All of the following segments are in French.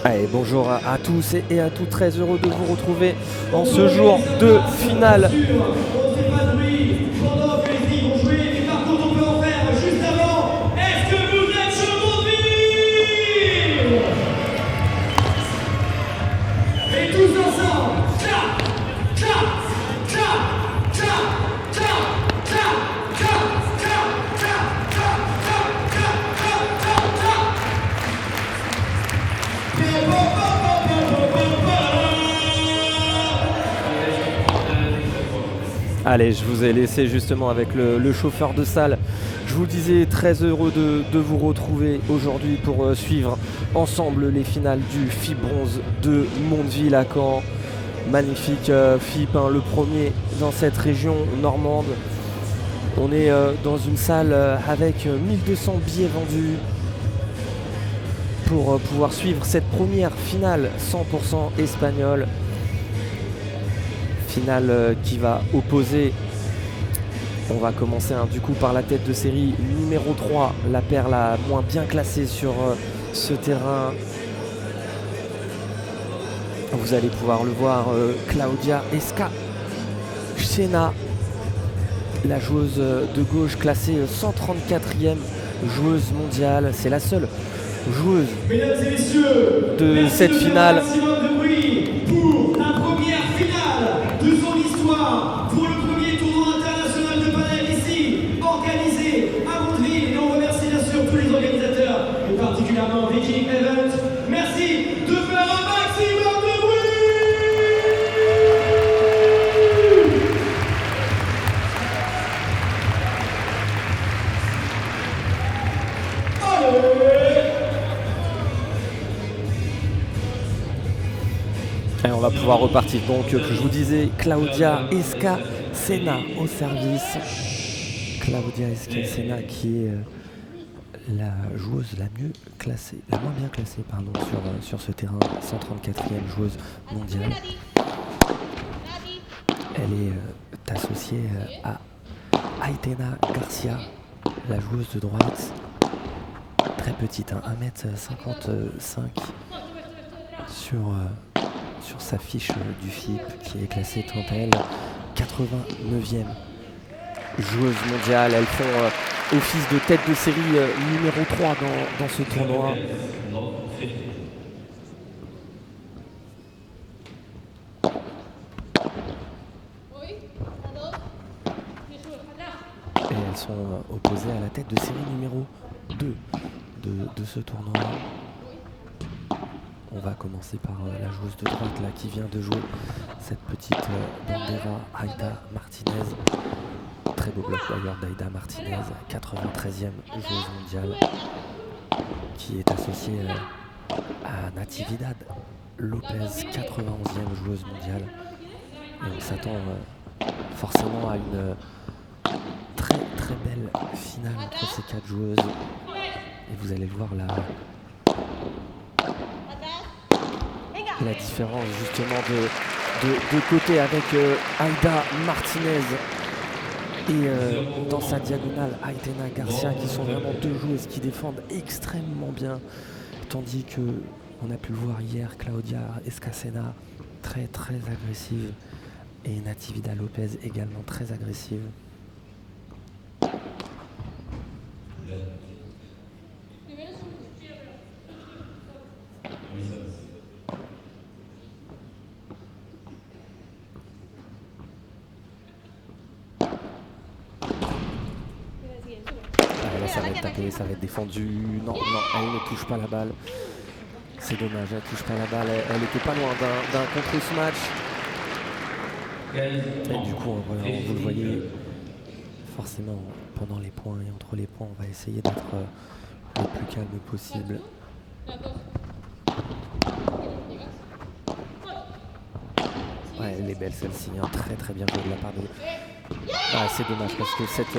Allez, bonjour à tous et à toutes, très heureux de vous retrouver en ce jour de finale. Allez, je vous ai laissé justement avec le chauffeur de salle. Je vous disais, très heureux de vous retrouver aujourd'hui pour suivre ensemble les finales du FIP Bronze de Mondeville à Caen. Magnifique FIP, le premier dans cette région normande. On est dans une salle avec 1200 billets vendus pour pouvoir suivre cette première finale 100% espagnole. Finale qui va opposer, on va commencer du coup par la tête de série numéro 3, la paire la moins bien classée sur ce terrain. Vous allez pouvoir le voir, Claudia Escacena, la joueuse de gauche classée 134e joueuse mondiale. C'est la seule joueuse de cette finale. De son histoire pour le premier tournoi international de padel ici, organisé à Mondeville. Et on remercie bien sûr tous les organisateurs, et particulièrement Viking Event. Merci de faire un maximum de bruit. Et on va pouvoir repartir. Donc, je vous disais, Claudia Escacena au service. Claudia Escacena qui est la joueuse la mieux classée, la moins bien classée sur ce terrain, 134e joueuse mondiale. Elle est associée à Aitana Garcia, la joueuse de droite, très petite, 1m55 sur sa fiche du FIP, qui est classée quant à elle 89e joueuse mondiale. Elles font office de tête de série numéro 3 dans ce tournoi. Et elles sont opposées à la tête de série numéro 2 de ce tournoi. On va commencer par la joueuse de droite là, qui vient de jouer cette petite bandera, Aida Martinez. Très beau bloc d'ailleurs d'Aida Martinez, 93e joueuse mondiale, qui est associée à Natividad Lopez, 91e joueuse mondiale. Et on s'attend forcément à une très très belle finale entre ces 4 joueuses. Et vous allez le voir là. La différence justement de côté avec Aida Martinez et dans sa diagonale Aitana Garcia, qui sont vraiment deux joueuses qui défendent extrêmement bien, tandis que on a pu le voir hier, Claudia Escacena très très agressive et Natividad Lopez également très agressive. Ça va être tapé, ça va être défendu. Non, elle ne touche pas la balle. C'est dommage, elle ne touche pas la balle. Elle était pas loin d'un contre-smash. Et du coup, vous le voyez, forcément, pendant les points et entre les points, on va essayer d'être le plus calme possible. Ouais, elle est belle celle-ci, très très bien jouée de la part de... Ah, c'est dommage parce que cette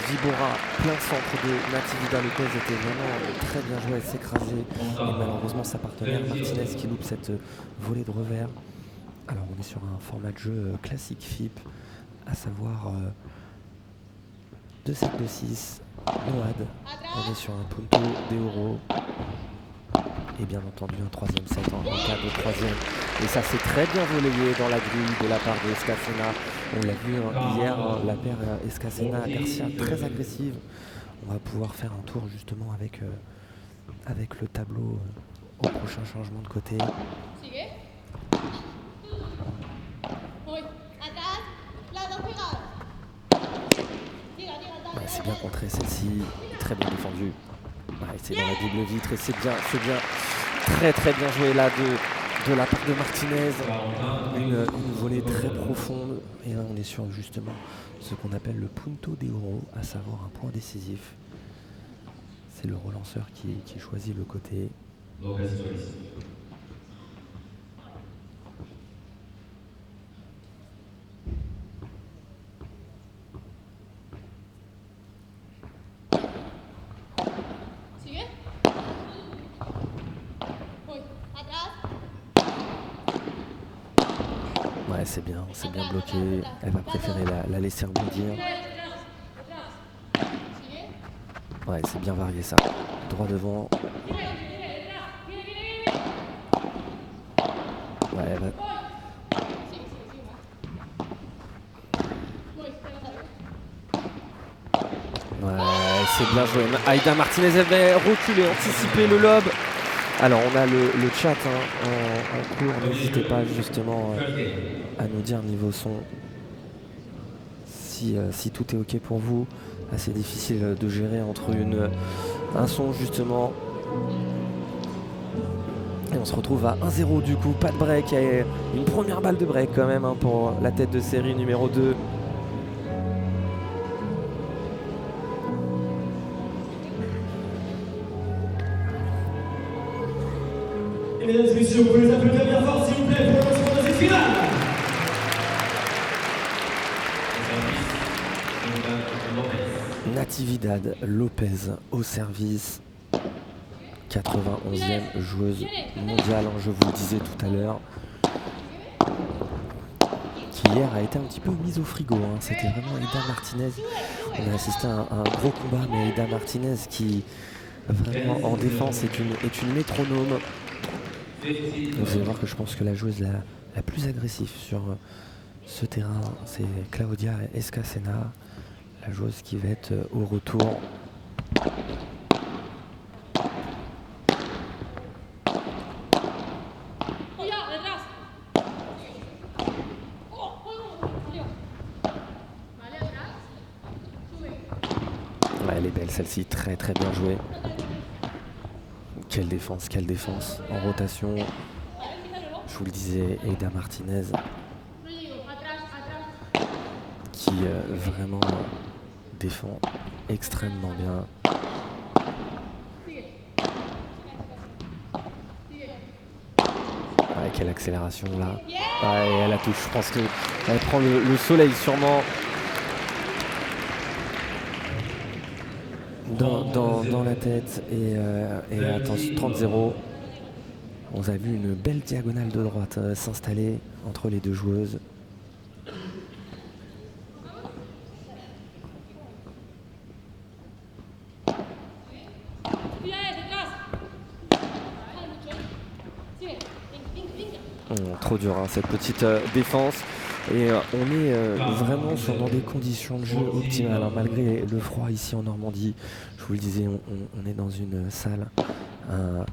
Vibora plein centre de Natividad Lopez était vraiment très bien jouée, elle s'écrasait. Et malheureusement sa partenaire Martinez qui loupe cette volée de revers. Alors on est sur un format de jeu classique FIP, à savoir 2-7-2-6, Noad. On est sur un punto de oro. et bien entendu un troisième set en cas de troisième. Et ça s'est très bien relayé dans la grille de la part de Escacena. On l'a vu hier, la paire Escacena-Garcia très agressive. On va pouvoir faire un tour justement avec le tableau au prochain changement de côté. Ouais, c'est bien contré celle-ci, très bien défendue. Ouais, c'est dans la double vitre et c'est bien, très bien joué là de la part de Martinez. Une volée très profonde et là on est sur justement ce qu'on appelle le punto de oro, à savoir un point décisif. C'est le relanceur qui choisit le côté. Ouais, c'est bien bloqué. Elle va préférer la laisser rebondir. Ouais, c'est bien varié ça. Droit devant. Ouais, elle va... Ouais, c'est bien joué. Aida Martinez avait reculé, anticipé le lob. Alors on a le chat en cours, n'hésitez pas justement à nous dire niveau son si tout est ok pour vous. Assez difficile de gérer entre un son justement. Et on se retrouve à 1-0 du coup, pas de break, et une première balle de break quand même pour la tête de série numéro 2. Et mesdames et messieurs, vous pouvez les applaudir bien fort s'il vous plaît pour le lancement de cette finale. Natividad Lopez au service, 91e joueuse mondiale, je vous le disais tout à l'heure, qui hier a été un petit peu mise au frigo. C'était vraiment Aida Martinez. On a assisté à un gros combat, mais Aida Martinez qui vraiment en défense est une métronome. Vous allez voir que je pense que la joueuse la plus agressive sur ce terrain, c'est Claudia Escacena, la joueuse qui va être au retour. Ouais, elle est belle celle-ci, très bien jouée. Quelle défense en rotation. Je vous le disais, Aida Martinez qui vraiment défend extrêmement bien. Ouais, quelle accélération là. Ouais, elle la touche, je pense qu'elle prend le soleil sûrement dans la tête. Et attention, 30-0. On a vu une belle diagonale de droite s'installer entre les deux joueuses. Trop dur cette petite défense. Et on est vraiment dans des conditions de jeu optimales, malgré le froid ici en Normandie. Je vous le disais, on est dans une salle, un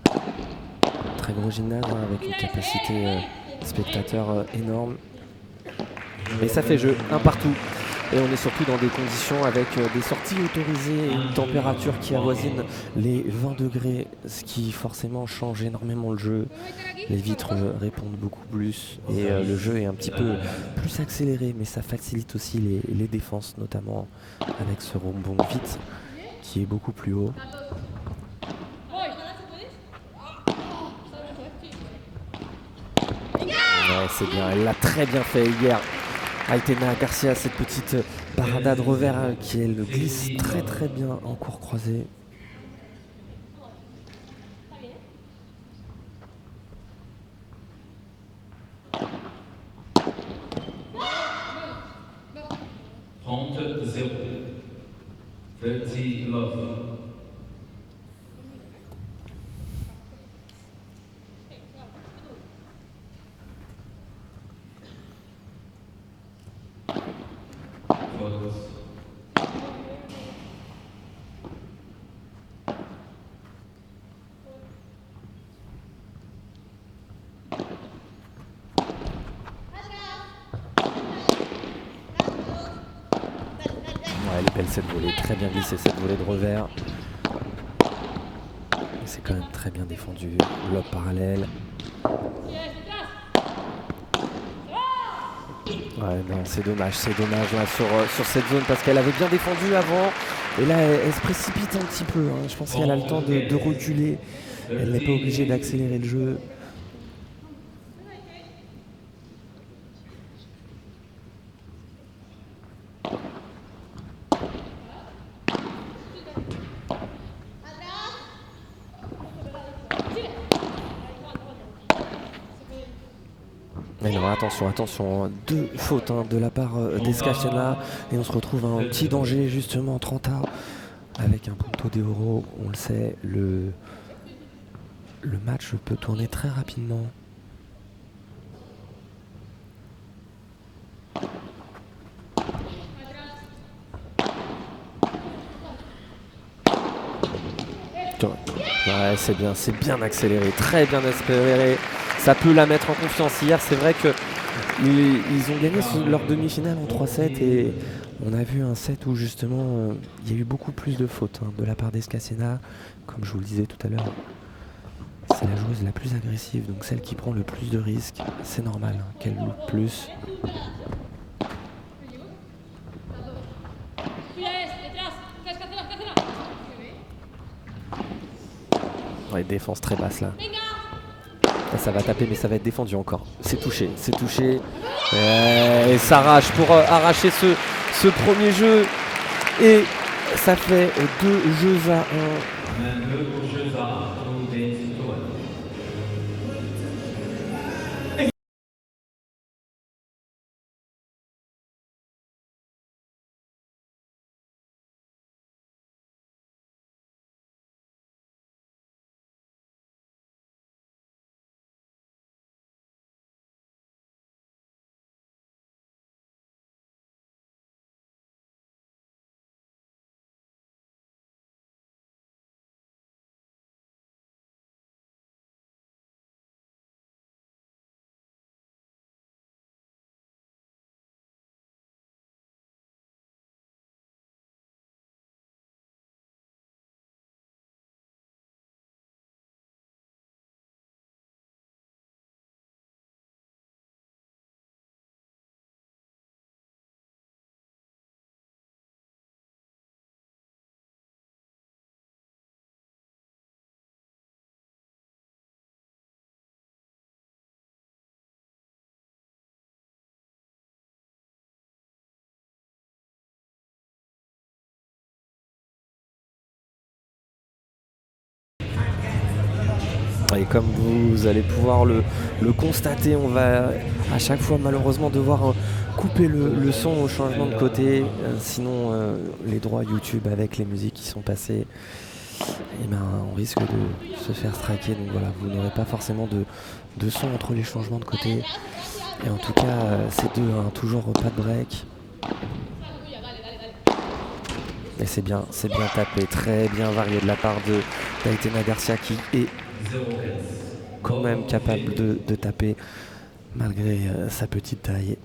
très gros gymnase avec une capacité spectateur énorme. Mais ça fait jeu, un partout. Et on est surtout dans des conditions avec des sorties autorisées et une température qui avoisine les 20 degrés, ce qui forcément change énormément le jeu. Les vitres répondent beaucoup plus et le jeu est un petit peu plus accéléré, mais ça facilite aussi les défenses, notamment avec ce rebond vite qui est beaucoup plus haut. Ouais, c'est bien, elle l'a très bien fait hier. Aitana Garcia, cette petite parada de revers qui elle glisse très bien en court croisé. Elle est belle cette volée, très bien glissée cette volée de revers. C'est quand même très bien défendu, lob parallèle. Ouais, non, c'est dommage là, sur cette zone parce qu'elle avait bien défendu avant et là elle se précipite un petit peu. Je pense qu'elle a le temps de reculer. Elle n'est pas obligée d'accélérer le jeu. Mais non, attention, deux fautes de la part d'Escacena et on se retrouve à un petit danger justement en 30 A avec un punto de oro. On le sait, le match peut tourner très rapidement. Ouais, c'est bien accéléré, très bien accéléré. Ça peut la mettre en confiance. Hier, c'est vrai que ils ont gagné leur demi-finale en 3-7 et on a vu un set où justement il y a eu beaucoup plus de fautes de la part d'Escacena. Comme je vous le disais tout à l'heure, c'est la joueuse la plus agressive, donc celle qui prend le plus de risques. C'est normal qu'elle loupe plus. Ouais, défense très basse là. Ça va taper mais ça va être défendu encore. C'est touché. Et s'arrache pour arracher ce premier jeu. Et ça fait 2 jeux à 1. Et comme vous allez pouvoir le constater, on va à chaque fois malheureusement devoir couper le son au changement de côté. Sinon les droits YouTube avec les musiques qui sont passées, on risque de se faire striker. Donc voilà, vous n'aurez pas forcément de son entre les changements de côté. Et en tout cas, c'est toujours pas de break. Et c'est bien tapé, très bien varié de la part d'Aitana Garcia qui est quand même capable de taper malgré sa petite taille.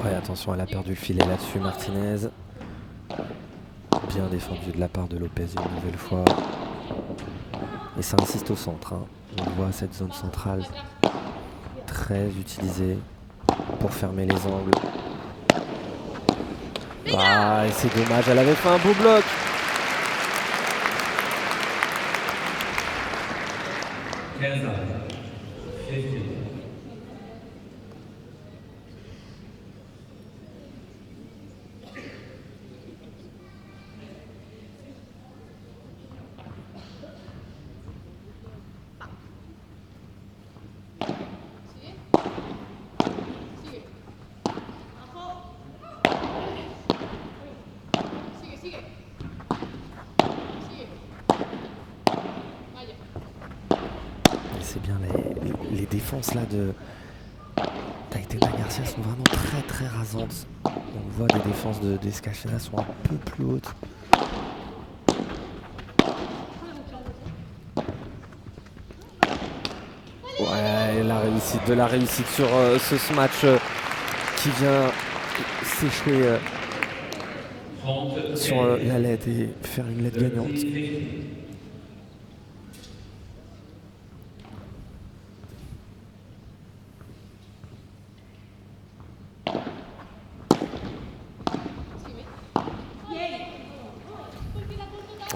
Ouais, attention, elle a perdu le filet là-dessus, Martinez. Bien défendu de la part de Lopez une nouvelle fois. Et ça insiste au centre. On voit cette zone centrale très utilisée pour fermer les angles. Ah, et c'est dommage, elle avait fait un beau bloc. c'est bien, les défenses là de d'Aitana Garcia sont vraiment très très rasantes. On voit les défenses d'Escachena sont un peu plus hautes. Ouais, de la réussite sur ce match qui vient s'échouer sur la LED et faire une LED gagnante.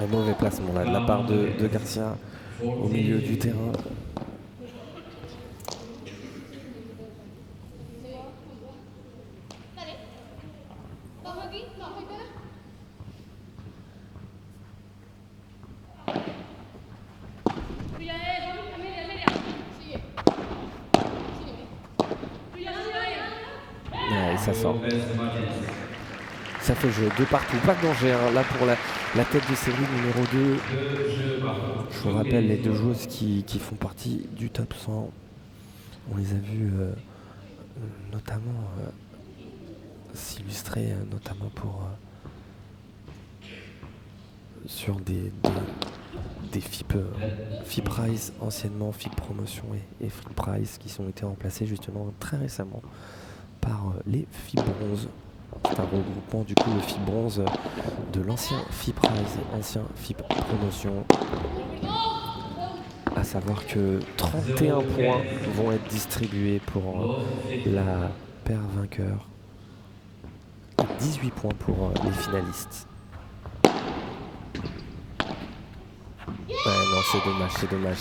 Un mauvais placement là de la part de Garcia au milieu du terrain. Ouais, ça sort. Ça fait jeu de partout, pas de danger hein. Là pour la tête de série numéro 2. Je vous rappelle les deux joueuses qui font partie du top 100. On les a vues notamment s'illustrer, notamment pour sur des FIP Rise, anciennement FIP Promotion et FIP Rise, qui ont été remplacés justement très récemment par les FIP Bronze. C'est un regroupement du coup le FIP Bronze de l'ancien FIP Rise et ancien FIP Promotion. À savoir que 31 points vont être distribués pour la paire vainqueur et 18 points pour les finalistes. Ouais, non, c'est dommage.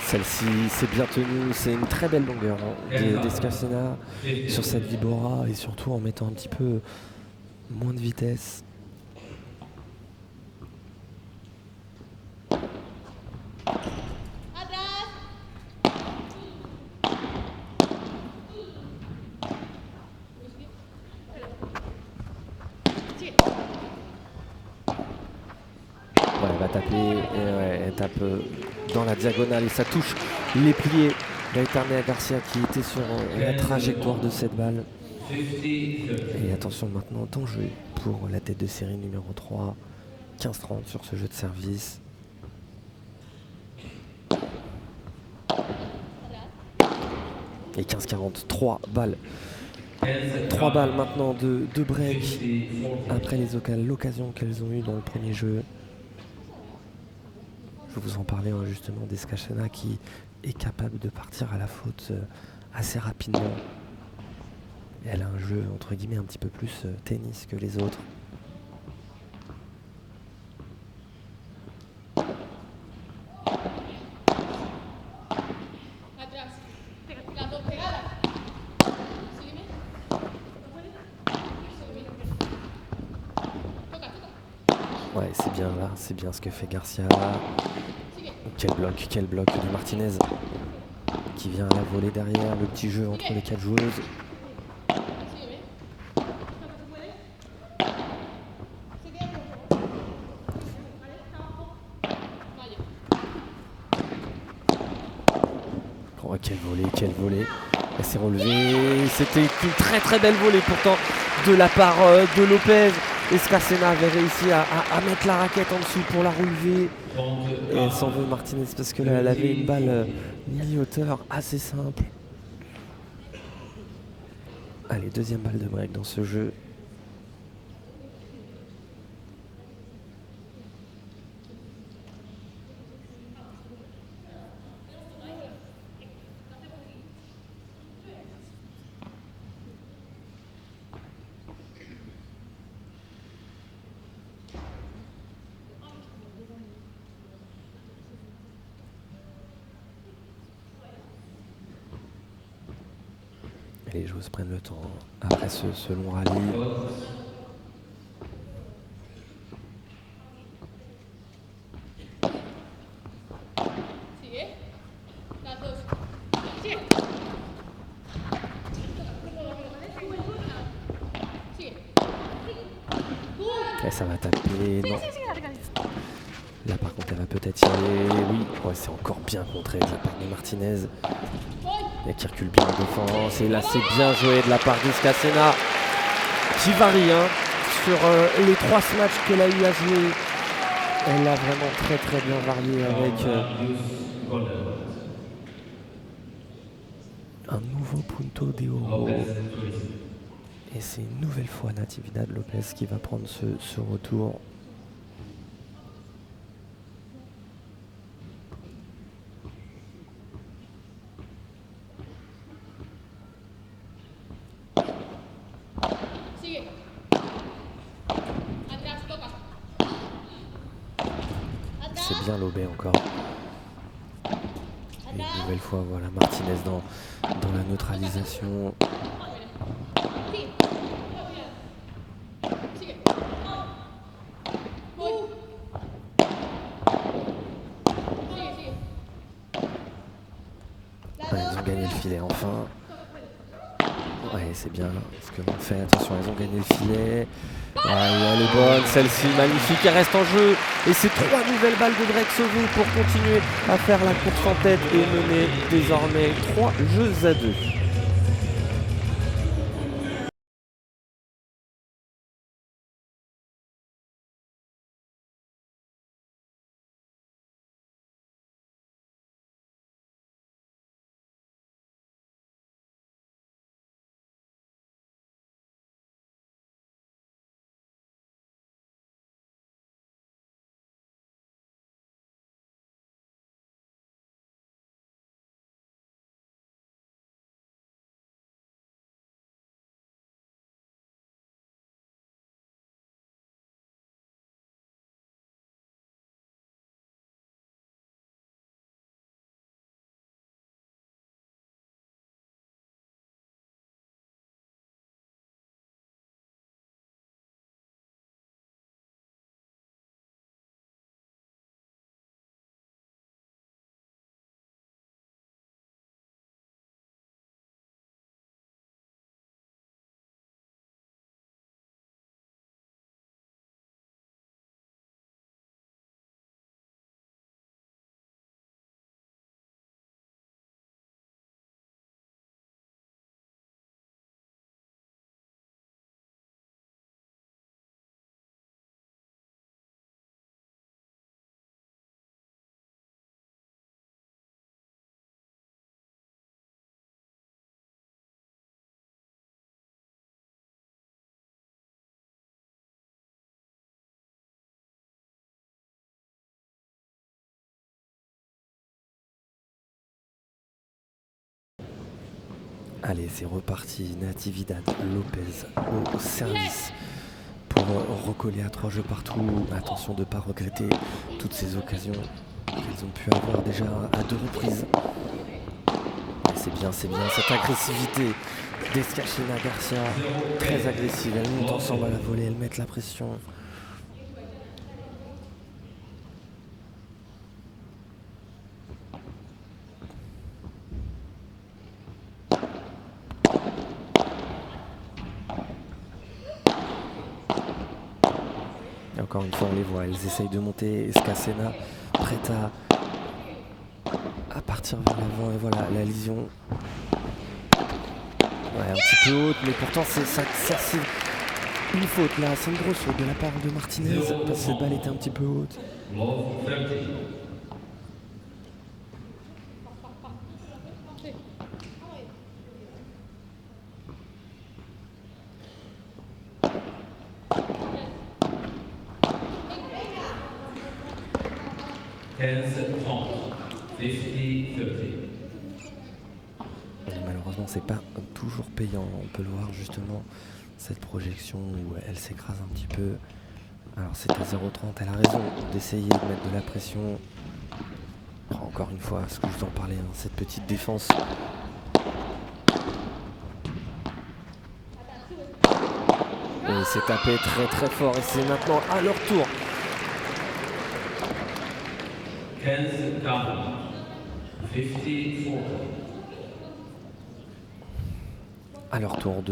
Celle-ci, c'est bien tenu, c'est une très belle longueur d'Escachena sur cette Vibora et surtout en mettant un petit peu moins de vitesse. Ouais, elle va taper, et ouais, elle tape dans la diagonale et ça touche les pliés d'Aitana Garcia qui était sur la trajectoire de cette balle. Et attention maintenant, temps joué pour la tête de série numéro 3, 15-30 sur ce jeu de service. Et 15-40, 3 balles. 3 balles maintenant de break après l'occasion qu'elles ont eue dans le premier jeu. Je vous en parlais justement d'Escachena qui est capable de partir à la faute assez rapidement. Et elle a un jeu entre guillemets un petit peu plus tennis que les autres. Ouais, c'est bien là, c'est bien ce que fait Garcia là. Quel bloc de Martinez qui vient à la volée derrière, le petit jeu entre les 4 joueuses. Oh, quel volée. Elle s'est relevée, c'était une très très belle volée pourtant de la part de Lopez. Escachena avait réussi à mettre la raquette en dessous pour la relever. Et elle s'en veut Martinez parce que là elle avait une balle mi-hauteur assez simple. Allez, deuxième balle de break dans ce jeu. Et les joueuses prennent le temps après ce long rallye. Et ça va taper, non. Là par contre elle va peut-être y aller. Oui, ouais, c'est encore bien contré de la part de Martinez. Et qui recule bien en défense. Et là c'est bien joué de la part d'Escacena. Qui varie hein, sur les 3 matchs qu'elle a eu à jouer. Elle a vraiment très bien varié avec un nouveau punto de oro. Et c'est une nouvelle fois Natividad Lopez qui va prendre ce retour. C'est bien lobé encore. Et une nouvelle fois, voilà, Martinez dans la neutralisation. Ouais, ils ont gagné le filet enfin. Ouais, c'est bien ce que l'on fait. Attention, ils ont gagné le filet. Ouais, elle est bonne, celle-ci, magnifique. Elle reste en jeu. Et c'est 3 nouvelles balles de break sauvées pour continuer à faire la course en tête et mener désormais 3 jeux à 2. Allez, c'est reparti. Natividad Lopez au service pour recoller à 3 jeux partout. Attention de ne pas regretter toutes ces occasions qu'elles ont pu avoir déjà à 2 reprises. C'est bien cette agressivité d'Escacena Garcia. Très agressive, elles montent ensemble à la volée, elles mettent la pression. Et encore une fois, on les voit, elles essayent de monter. Escacena prête à partir vers l'avant. Et voilà, la lision. Ouais, un petit peu haute, mais pourtant c'est une faute là. C'est une grosse faute de la part de Martinez parce que cette balle était un petit peu haute. Malheureusement, c'est pas toujours payant. On peut le voir justement, cette projection où elle s'écrase un petit peu. Alors c'est à 0,30, elle a raison d'essayer de mettre de la pression. Encore une fois, ce que je vous en parlais, hein, cette petite défense. Et c'est tapé très fort et c'est maintenant à leur tour. 54. À leur tour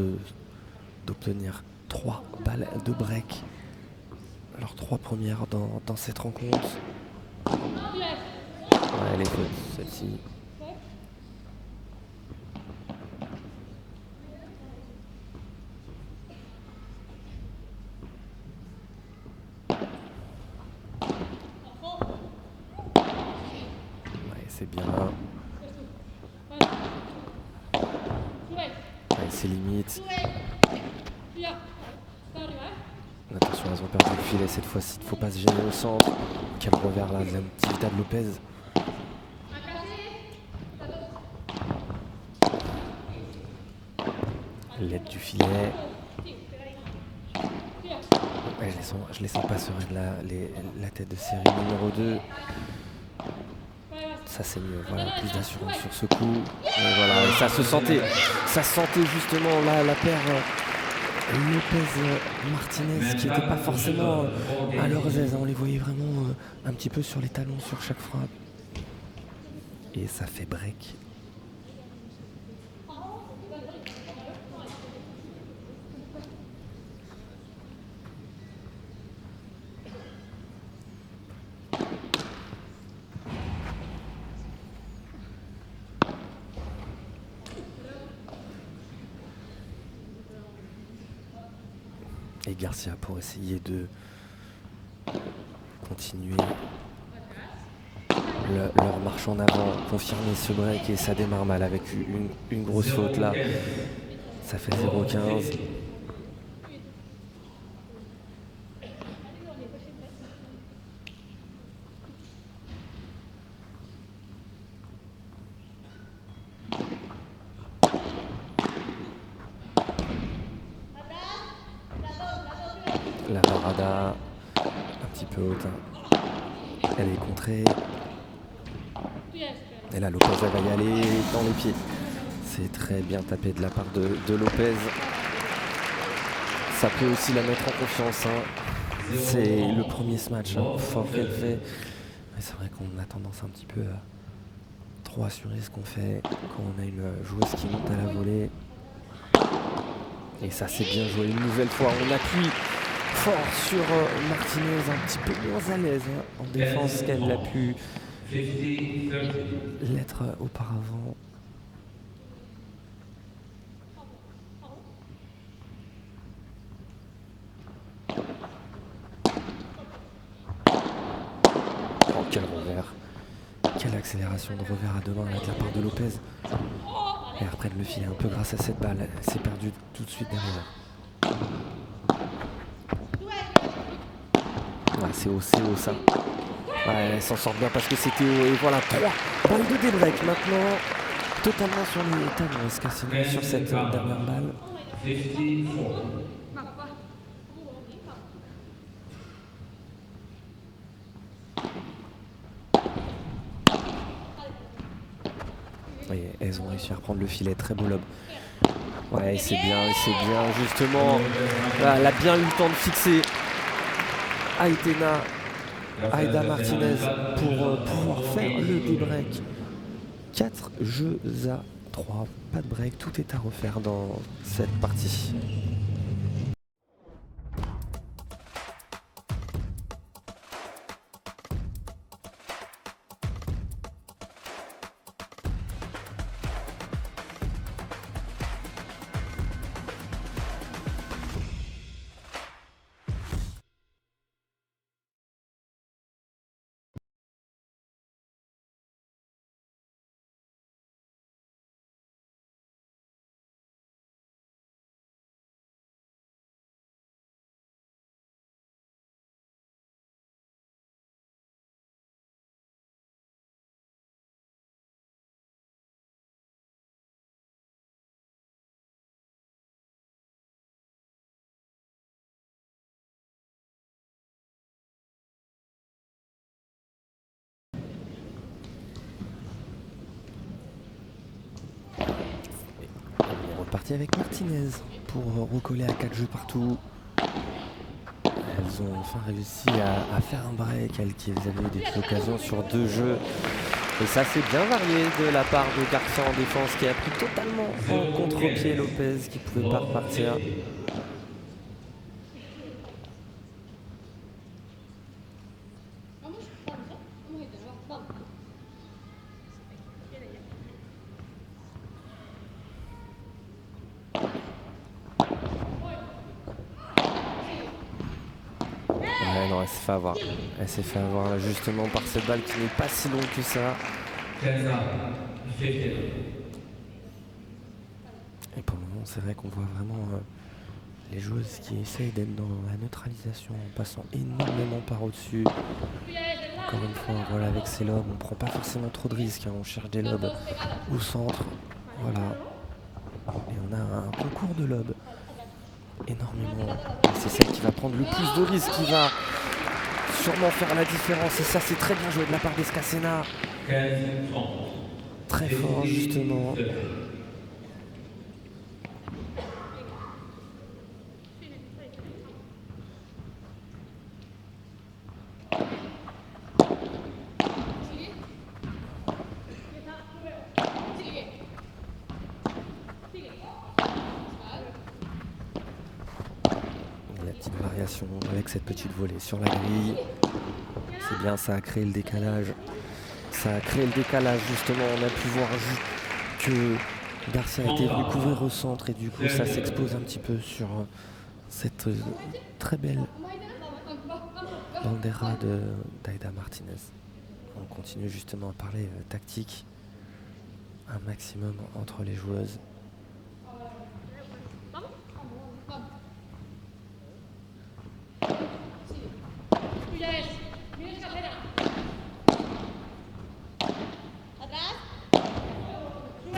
d'obtenir 3 balles de break. Leurs 3 premières dans cette rencontre. Ouais, elle est faute, celle-ci. Ouais, c'est bien. Ouais, c'est limite. Attention, elles ont perdu le filet cette fois-ci. Il ne faut pas se gêner au centre. Quel revers là, de Tivita de Lopez. L'aide du filet. Ouais, je les sens pas sereines la tête de série numéro 2. Ça c'est mieux, voilà, plus d'assurance sur ce coup. Et voilà, et ça se sentait justement là la paire Lopez-Martinez qui n'était pas forcément à leur aise. On les voyait vraiment un petit peu sur les talons sur chaque frappe. Et ça fait break. Et Garcia pour essayer de continuer leur marche en avant, confirmer ce break, et ça démarre mal avec une grosse faute là. Ça fait 0-15. La Varada, un petit peu haute. Elle est contrée. Et là, Lopez va y aller dans les pieds. C'est très bien tapé de la part de Lopez. Ça peut aussi la mettre en confiance. C'est le premier smash fort qu'elle fait. Mais c'est vrai qu'on a tendance un petit peu à trop assurer ce qu'on fait quand on a une joueuse qui monte à la volée. Et ça, c'est bien joué une nouvelle fois. On appuie fort sur Martinez, un petit peu moins à l'aise en défense qu'elle l'a pu l'être auparavant. Oh, quel revers. Quelle accélération de revers à deux mains de la part de Lopez. Elle reprenne le filet un peu grâce à cette balle. Elle s'est perdue tout de suite derrière. Ouais, c'est haut ça. Ouais, elle s'en sort bien parce que c'était haut. Et voilà, 3 balles de débreak maintenant. Totalement sur les talons, Escassino, sur cette dernière balle. Et elles ont réussi à reprendre le filet, très beau lob. Ouais, c'est bien, justement. Là, elle a bien eu le temps de fixer Aida Martinez pour pouvoir faire le débreak. 4 jeux à 3, pas de break, tout est à refaire dans cette partie. Parti avec Martinez pour recoller à 4 jeux partout. Elles ont enfin réussi à faire un break, elles qui avaient eu des petites occasions sur 2 jeux. Et ça c'est bien varié de la part de Garcia en défense qui a pris totalement en contre-pied Lopez qui ne pouvait pas repartir. elle s'est fait avoir. Elle s'est fait avoir là justement par cette balle qui n'est pas si longue que ça. 15 ans, 50. Et pour le moment, c'est vrai qu'on voit vraiment les joueuses qui essayent d'être dans la neutralisation en passant énormément par au-dessus. Encore une fois, voilà, avec ces lobes, on ne prend pas forcément trop de risques, hein, on cherche des lobes au centre. Voilà. Et on a un concours de lobes. Énormément. Et c'est celle qui va prendre le plus de risques qui va sûrement faire la différence. Et ça, c'est très bien joué de la part d'Escacena. 15, 30. Très fort, justement. La petite variation avec cette petite volée sur la grille. C'est bien, ça a créé le décalage. Ça a créé le décalage, justement. On a pu voir que Garcia était venu couvrir au centre et du coup, ça s'expose un petit peu sur cette très belle bandera d'Aida Martinez. On continue justement à parler tactique un maximum entre les joueuses.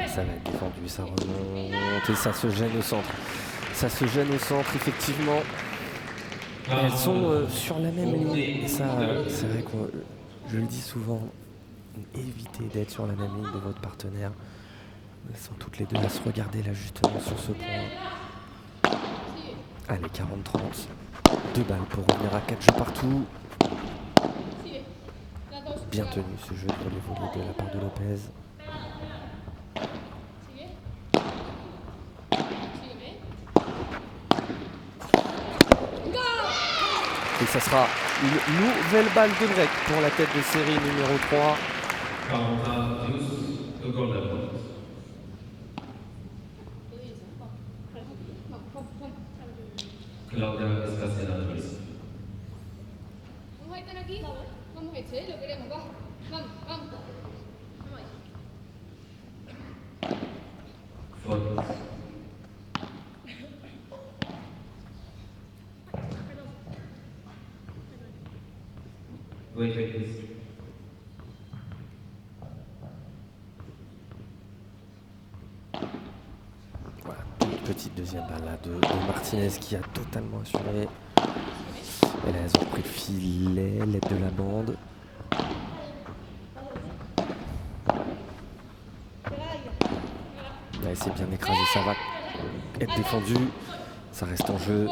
Ça va être défendu, ça remonte et ça se gêne au centre. Ça se gêne au centre, effectivement. Elles sont sur la même ligne. Et ça, c'est vrai que je le dis souvent, évitez d'être sur la même ligne de votre partenaire. Elles sont toutes les deux à se regarder là justement sur ce point. Allez, 40-30. 2 balles pour revenir à 4 jeux partout. Bien tenu ce jeu de volley de la part de Lopez. Et ça sera une nouvelle balle de break pour la tête de série numéro 3. Claudia Escacena. Wait, please. Voilà, petite deuxième balle là de Martinez qui a totalement assuré. Et là, elles ont pris le filet, l'aide de la bande. Là, c'est bien écrasé, ça va être défendu. Ça reste en jeu.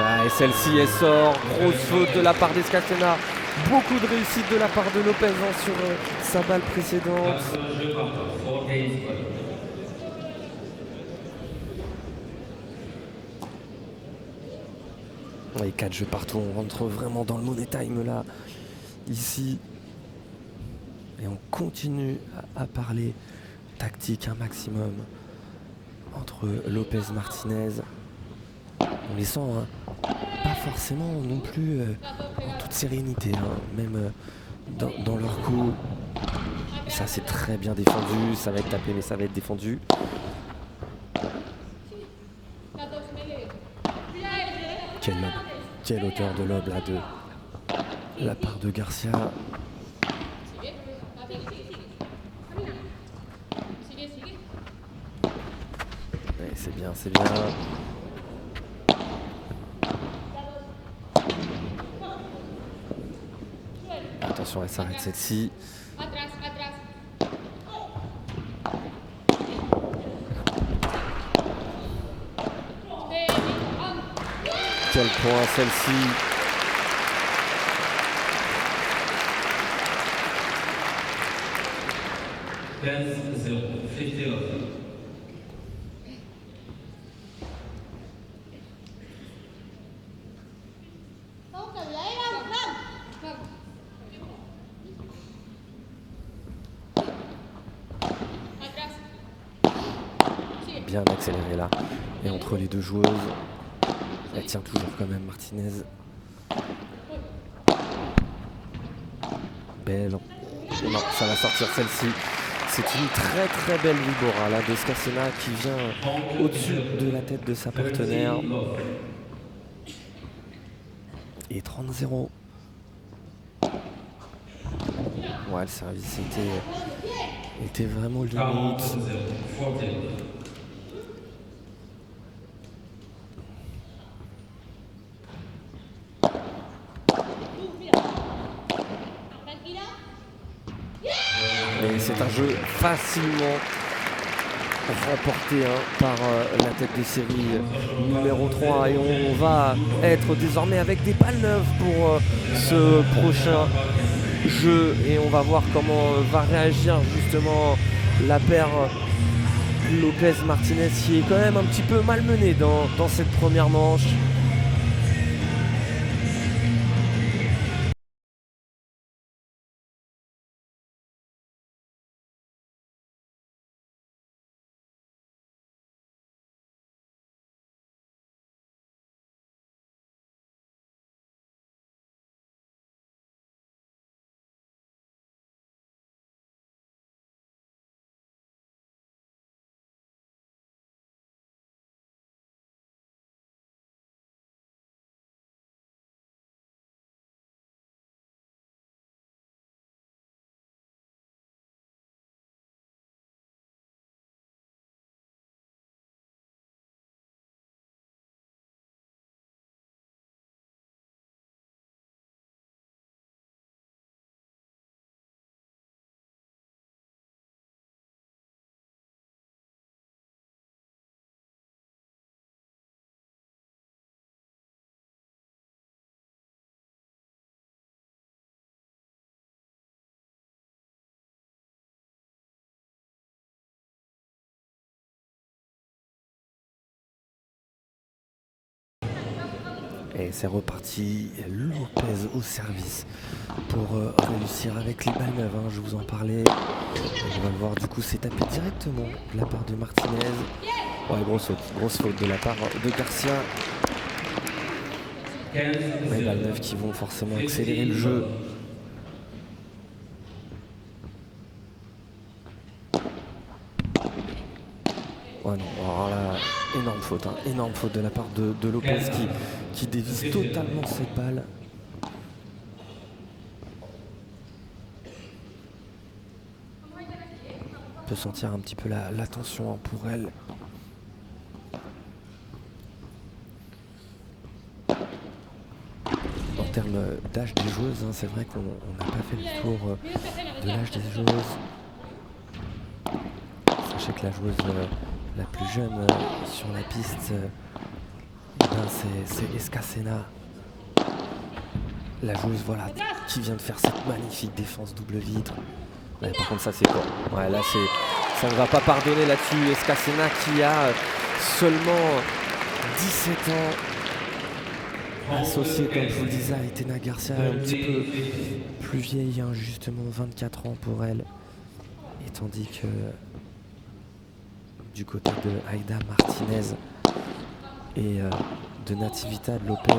Ah, et celle-ci, elle sort. Grosse faute de la part d'Escacena. Beaucoup de réussite de la part de Lopez sur sa balle précédente. Et 4 jeux partout. On rentre vraiment dans le money time là, ici. Et on continue à parler tactique un maximum entre Lopez et Martinez. On les sent pas forcément non plus en toute sérénité, hein, même dans leur coup. Ça c'est très bien défendu, ça va être tapé mais ça va être défendu. Quelle hauteur de lob là de la part de Garcia. Ouais, c'est bien, c'est bien. Attention, elle s'arrête celle-ci. Quel point celle-ci. Bien accéléré là. Et entre les deux joueuses, elle tient toujours quand même Martinez. belle. Non, ça va sortir celle-ci. C'est une très très belle vibora là de Escacena qui vient au-dessus de la tête de sa partenaire. Et 30-0. Ouais, le service était vraiment limite. Mais c'est un jeu facilement remporté par la tête de série numéro 3 et on va être désormais avec des balles neuves pour ce prochain jeu et on va voir comment va réagir justement la paire Lopez-Martinez qui est quand même un petit peu malmenée dans cette première manche. Et c'est reparti, Lopez au service pour réussir avec les balles neuves, je vous en parlais. On va le voir, du coup c'est tapé directement de la part de Martinez. Ouais, grosse faute de la part de Garcia. Les balles neuves qui vont forcément accélérer le jeu. Ouais non, alors là, énorme faute de la part de Lopez qui dévisse totalement cette balle. On peut sentir un petit peu la tension pour elle. En termes d'âge des joueuses, c'est vrai qu'on n'a pas fait le tour de l'âge des joueuses. Sachez que la joueuse la plus jeune sur la piste, c'est Escacena. La joueuse qui vient de faire cette magnifique défense double vitre. Ouais, par contre ça c'est quoi. Ouais, là ça ne va pas pardonner là-dessus. Escacena qui a seulement 17 ans. Associé, comme je vous le disais, à Etena Garcia, un petit peu plus vieille, justement 24 ans pour elle. Et tandis que du côté de Aida Martinez et de Natividad Lopez,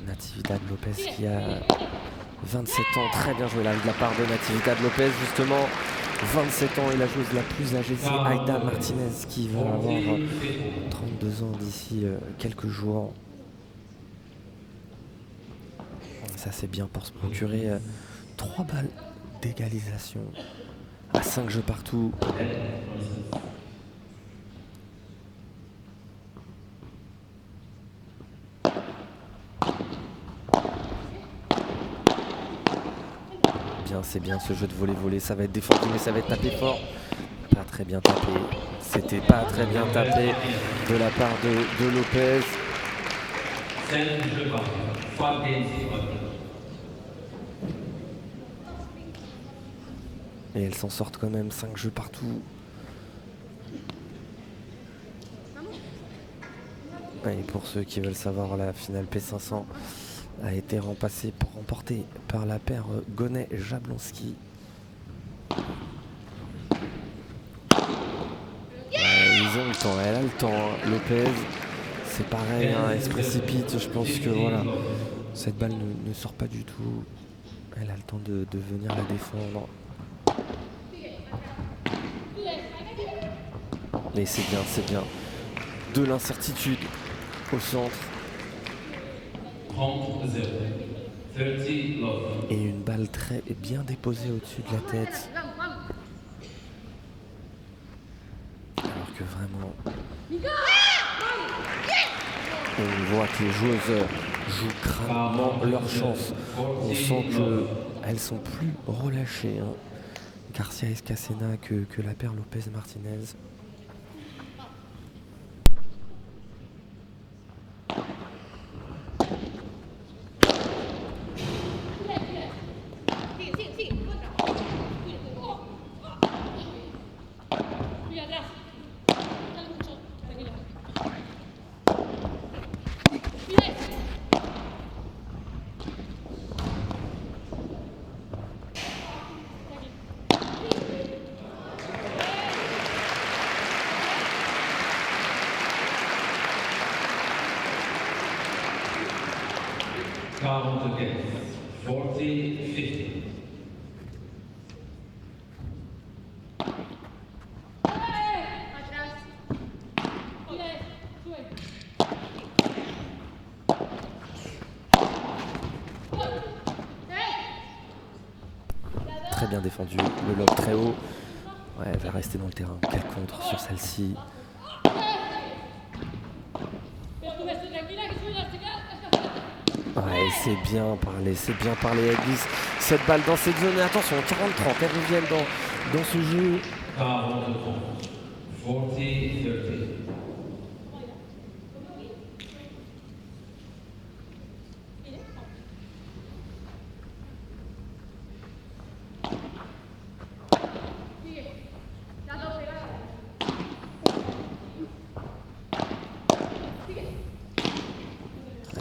Natividad Lopez qui a 27 ans, très bien joué là de la part de Natividad Lopez justement, 27 ans et la joueuse la plus âgée c'est Aida Martinez qui va avoir 32 ans d'ici quelques jours. Ça c'est bien pour se procurer 3 balles d'égalisation à 5 jeux partout. C'est bien ce jeu de volley-volley, ça va être défendu mais ça va être tapé fort. Pas très bien tapé, c'était pas très bien tapé de la part de Lopez. Et elles s'en sortent quand même, 5 jeux partout. Et pour ceux qui veulent savoir, la finale P500 a été remportée par la paire Gonnet-Jablonski. Ils ont le temps, elle a le temps, Lopez. c'est pareil, hein, elle se précipite. Je pense que voilà, cette balle ne sort pas du tout. Elle a le temps de venir la défendre. Mais c'est bien, c'est bien. De l'incertitude au centre. 30-0. 30 love. Et une balle très bien déposée au-dessus de la tête. Alors que vraiment, on voit que les joueuses jouent crânement leur chance. On sent qu'elles sont plus relâchées, hein. Garcia Escacena que la paire Lopez-Martinez. Count again. 40-50. Très bien défendu, le lob très haut. Ouais, elle va rester dans le terrain. Quel contre sur celle-ci. Ouais, c'est bien parlé, elle glisse cette balle dans cette zone. Et attention, 40-30, elles reviennent dans ce jeu. 40-30.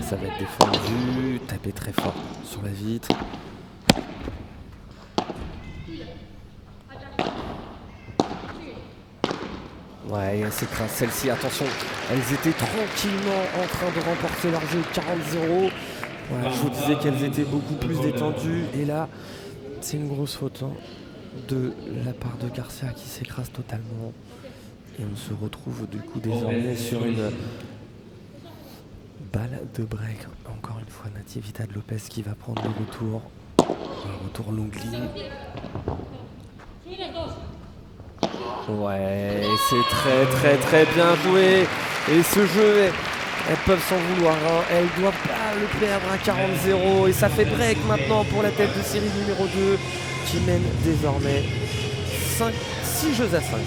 Ça va être défendu, taper très fort sur la vitre. Ouais, elle s'écrase celle-ci, attention, elles étaient tranquillement en train de remporter leur jeu 40-0. Ouais, je vous disais qu'elles étaient beaucoup plus détendues. Et là, c'est une grosse faute, hein, de la part de Garcia qui s'écrase totalement. Et on se retrouve du coup désormais sur une balle de break. Encore une fois, Natividad Lopez qui va prendre le retour. Un retour longue ligne. Ouais, c'est très bien joué. Et ce jeu, elles peuvent s'en vouloir, hein. Elles ne doivent pas le perdre à 40-0. Et ça fait break maintenant pour la tête de série numéro 2 qui mène désormais 6 jeux à 5.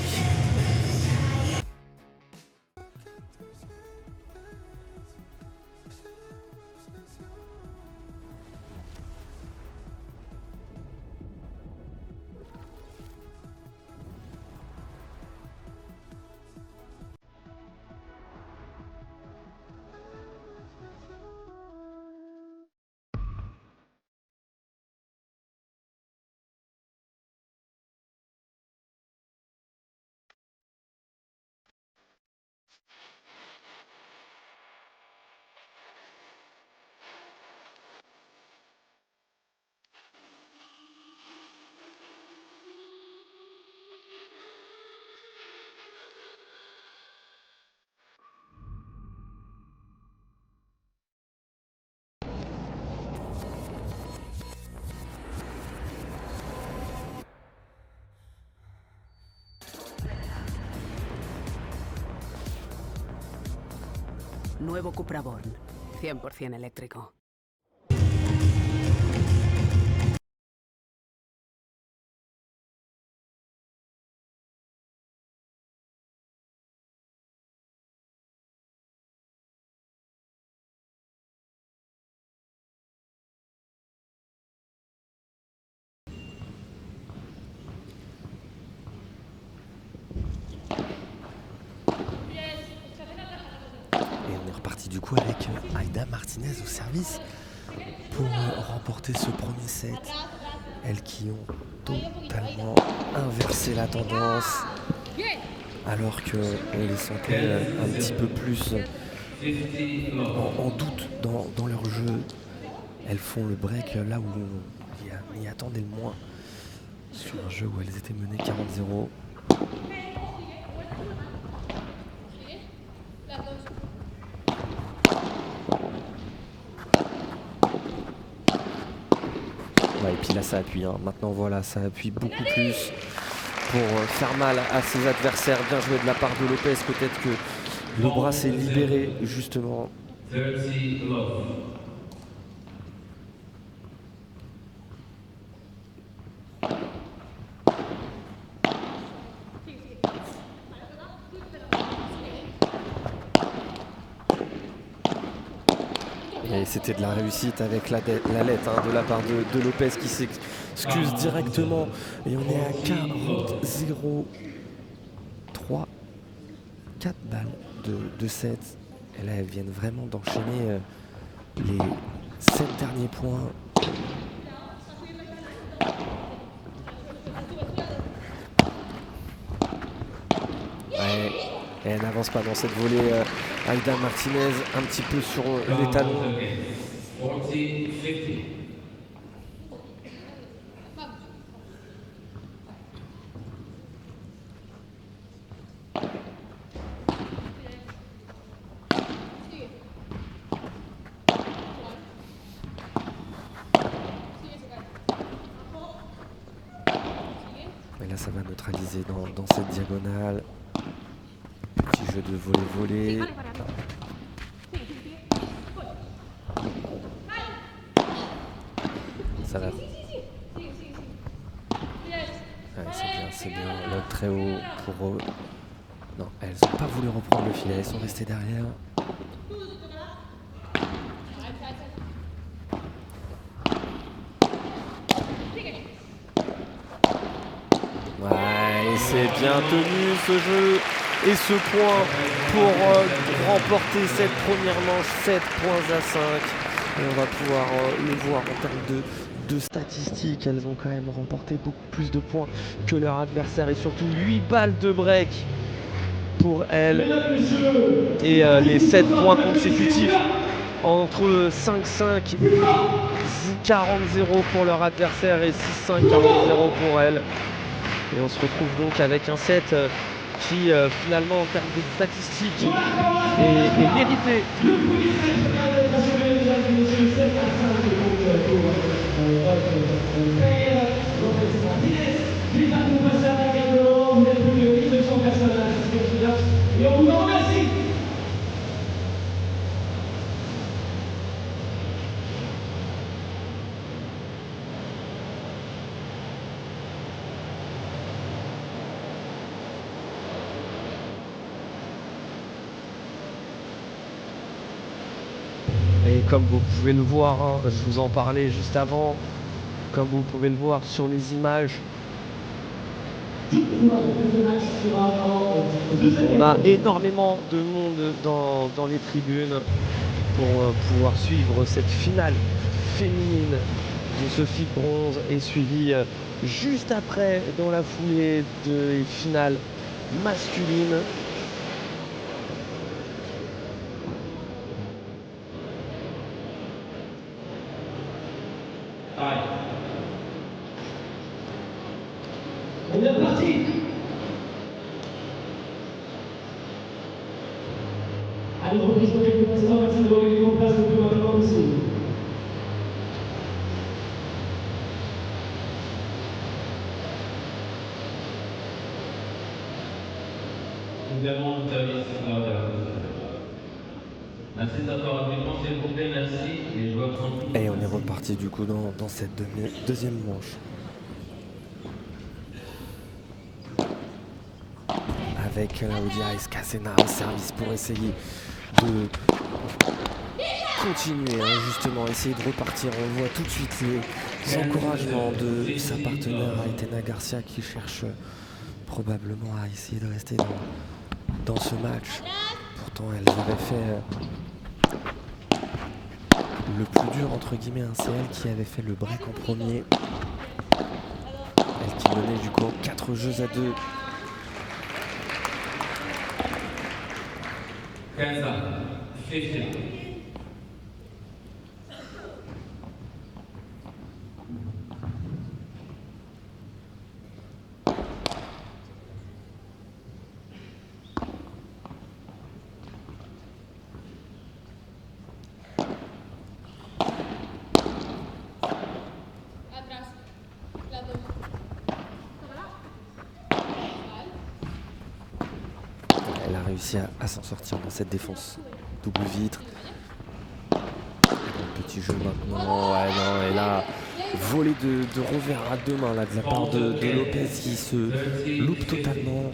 Nuevo Cupra Born, 100% eléctrico. Du coup avec Aida Martinez au service pour remporter ce premier set. Elles qui ont totalement inversé la tendance alors qu'on les sentait un petit peu plus en doute dans leur jeu. Elles font le break là où on y attendait le moins. Sur un jeu où elles étaient menées 40-0. Ouais, et puis là ça appuie, hein. Maintenant voilà, ça appuie beaucoup plus pour faire mal à ses adversaires. Bien joué de la part de Lopez, peut-être que le bras s'est libéré justement. 30 love. Et c'était de la réussite avec la lettre hein, de la part de Lopez qui s'excuse directement. Et on est à 40-0. 4 balles de 7. Et là, elles viennent vraiment d'enchaîner les 7 derniers points. Ouais, et elle n'avance pas dans cette volée. Aida Martinez un petit peu sur les talons. 40-50. Et là, ça va neutraliser dans cette diagonale. Petit jeu de volley-volley. Ça va. Ouais, c'est bien. Lob très haut pour eux. Non, elles n'ont pas voulu reprendre le filet, elles sont restées derrière. Ouais, et c'est bien tenu ce jeu et ce point pour remporter cette première manche, 7 points à 5. Et on va pouvoir le voir en termes de statistiques. Elles ont quand même remporté beaucoup plus de points que leur adversaire et surtout 8 balles de break pour elles. Et les 7 points consécutifs entre 5-5, 40-0 pour leur adversaire et 6-5, 40-0 pour elles. Et on se retrouve donc avec un set qui finalement en termes de statistiques est mérité. Le premier set final est achevé, mesdames et messieurs, 7 à 5 pour Lopez Martinez. Félicitations pour passer à la gamme de l'or. Vous êtes plus de 1200 personnes à l'assistance là. Et on vous en remercie. Et comme vous pouvez le voir, hein, je vous en parlais juste avant, comme vous pouvez le voir sur les images, on a énormément de monde dans les tribunes pour pouvoir suivre cette finale féminine de ce FIBA bronze et suivi juste après dans la foulée des finales masculines. On est parti. Allez, reprise pour quelques instants. Merci de regagner vos places le plus rapidement possible. Nous avons le service order. Merci de notre argument, s'il vous plaît, merci. Les joueurs sont... Et on est reparti du coup dans cette deuxième manche. Avec Claudia Escacena au service pour essayer de continuer, hein, justement, essayer de repartir. On voit tout de suite les encouragements de sa partenaire Aitana Garcia qui cherche probablement à essayer de rester dans ce match. Pourtant, elles avaient fait le plus dur, entre guillemets, hein, c'est elle qui avait fait le break en premier. Elle qui menait du coup 4 jeux à 2. 15 ans. 50. Atrás. La dos. Elle a réussi à s'en sortir dans cette défense. Double vitre. Petit jeu maintenant. Ouais, non, elle a volé de revers à deux mains là, de la part de Lopez qui se loupe totalement.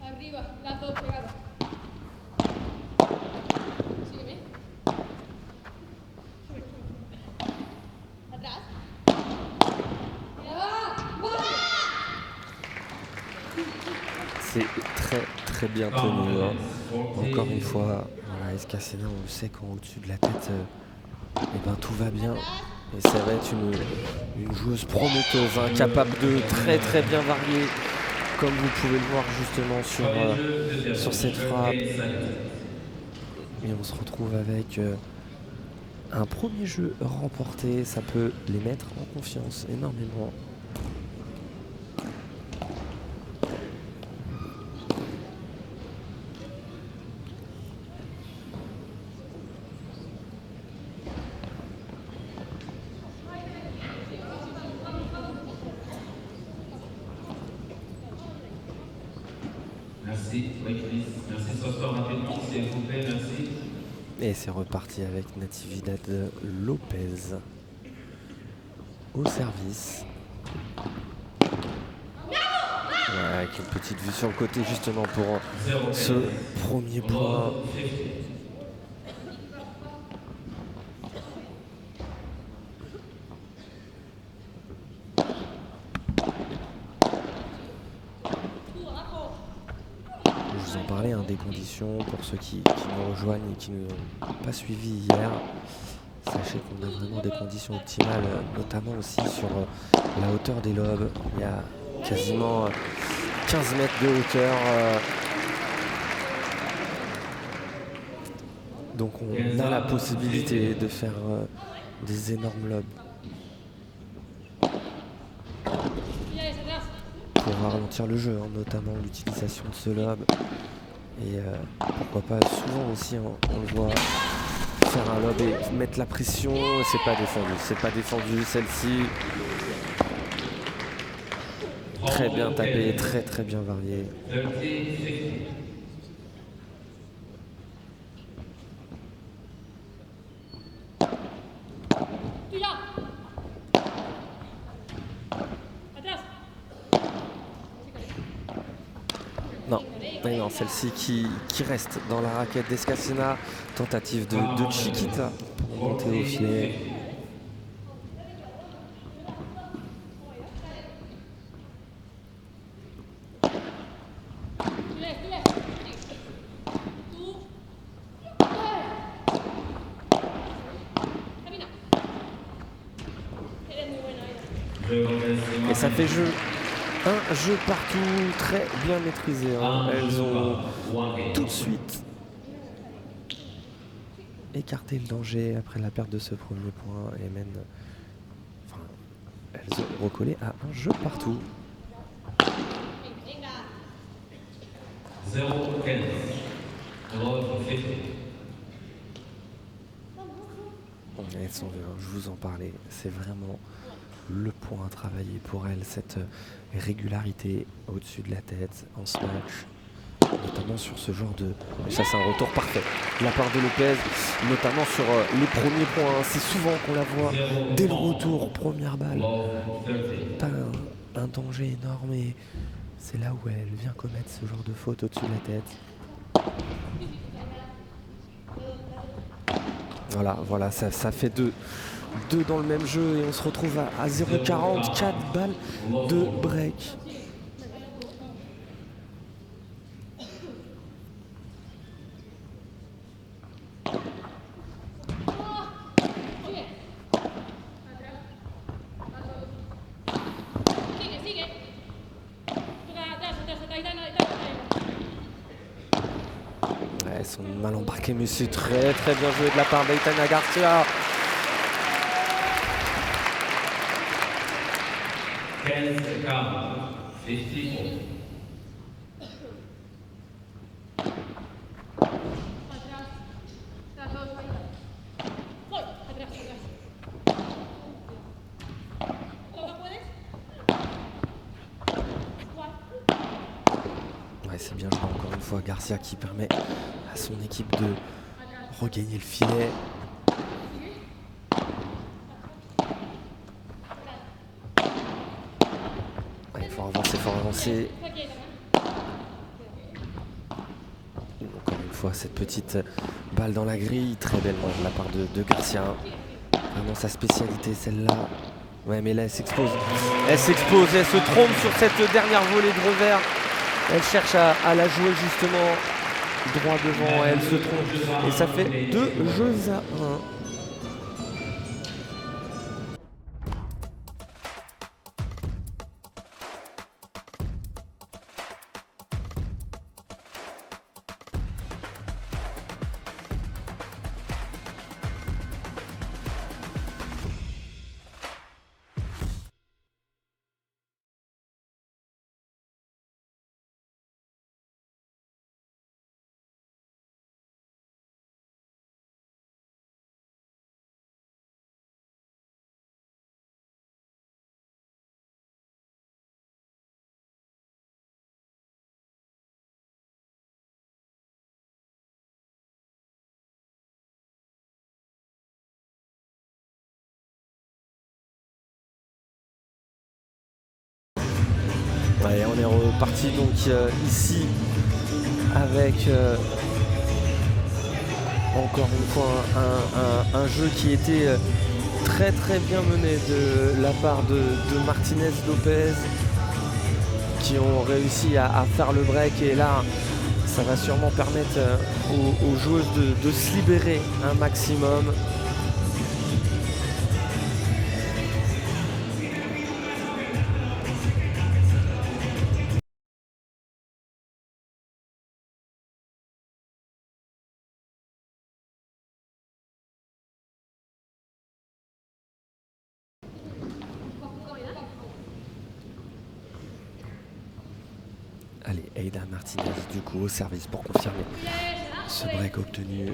Arriba. La dos pegada. Sígueme. Atrás. C'est très bien tenu. Hein. Encore une fois, voilà, Escacena, on le sait quand au-dessus de la tête, eh ben, tout va bien. Et ça va être une joueuse prometteuse, hein, capable de très bien varier, comme vous pouvez le voir justement sur cette frappe. Et on se retrouve avec un premier jeu remporté. Ça peut les mettre en confiance énormément. Merci. Oui, please. Merci. S'asseoir rapidement, s'il vous plaît. Merci. Et c'est reparti avec Natividad Lopez au service. Ouais, avec une petite vue sur le côté justement pour ce premier point. Je vous en parlais, hein, des conditions pour ceux qui nous rejoignent et qui ne nous ont pas suivis hier. Sachez qu'on a vraiment des conditions optimales, notamment aussi sur la hauteur des lobes. Il y a quasiment 15 mètres de hauteur. Donc on a la possibilité de faire des énormes lobes. Pour ralentir le jeu, hein, notamment l'utilisation de ce lob. Et pourquoi pas, souvent aussi on le voit faire un lob et mettre la pression. C'est pas défendu celle-ci. Très bien tapé, très bien varié. 30, 50. Tira. Atrás. Non, celle-ci qui reste dans la raquette d'Escacena. Tentative de Chiquita pour monter au filet. Et ça fait jeu. Un jeu partout, très bien maîtrisé. Hein. Elles ont tout de suite écarté le danger après la perte de ce premier point et mènent. Enfin, elles ont recollé à un jeu partout. 0, 15. 0, 50. Elles sont, je vous en parlais, c'est vraiment le point à travailler pour elles, cette régularité au-dessus de la tête en smash, notamment sur ce genre de... Et ça c'est un retour parfait de la part de Lopez, notamment sur les premiers points. C'est souvent qu'on la voit dès le retour, première balle. Pas un danger énorme et c'est là où elle vient commettre ce genre de faute au-dessus de la tête. Voilà, ça fait deux dans le même jeu et on se retrouve à 0,40, 4 balles de break. sont mal embarqués, mais c'est très bien joué de la part d'Aitana Garcia. 15-40, 50. Atrás. Las dos ahí. Voy. Atrás, atrás. ¿Lo puedes? Ouais, c'est bien joué encore une fois. Garcia qui permet à son équipe de regagner le filet. Ouais, fort avancé. Encore une fois, cette petite balle dans la grille, très belle de la part de Garcia. Vraiment sa spécialité, celle-là. Ouais, mais là, elle s'expose. Elle se trompe sur cette dernière volée de revers. Elle cherche à la jouer justement droit devant. Elle se trompe. Et ça fait 2-1. Ouais, on est reparti donc ici avec encore une fois un jeu qui était très bien mené de la part de Martinez Lopez, qui ont réussi à faire le break, et là ça va sûrement permettre aux joueuses de se libérer un maximum. Allez, Aida Martinez du coup au service pour confirmer ce break obtenu.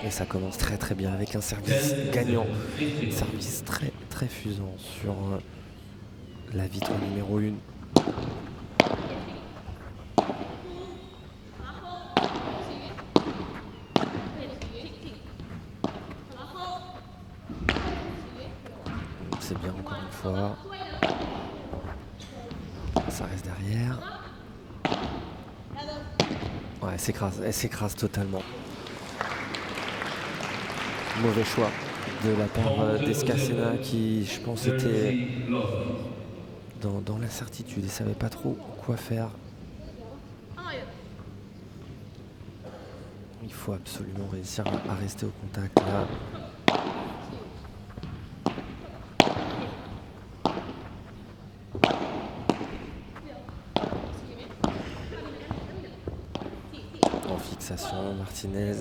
Et ça commence très bien avec un service gagnant. Service très fusant sur la vitre numéro 1. C'est bien encore une fois. Ça reste derrière. Ouais, elle s'écrase totalement. Mauvais choix de la part d'Escacena qui, je pense, était dans l'incertitude et savait pas trop quoi faire. Il faut absolument réussir à rester au contact là. En fixation, Martinez.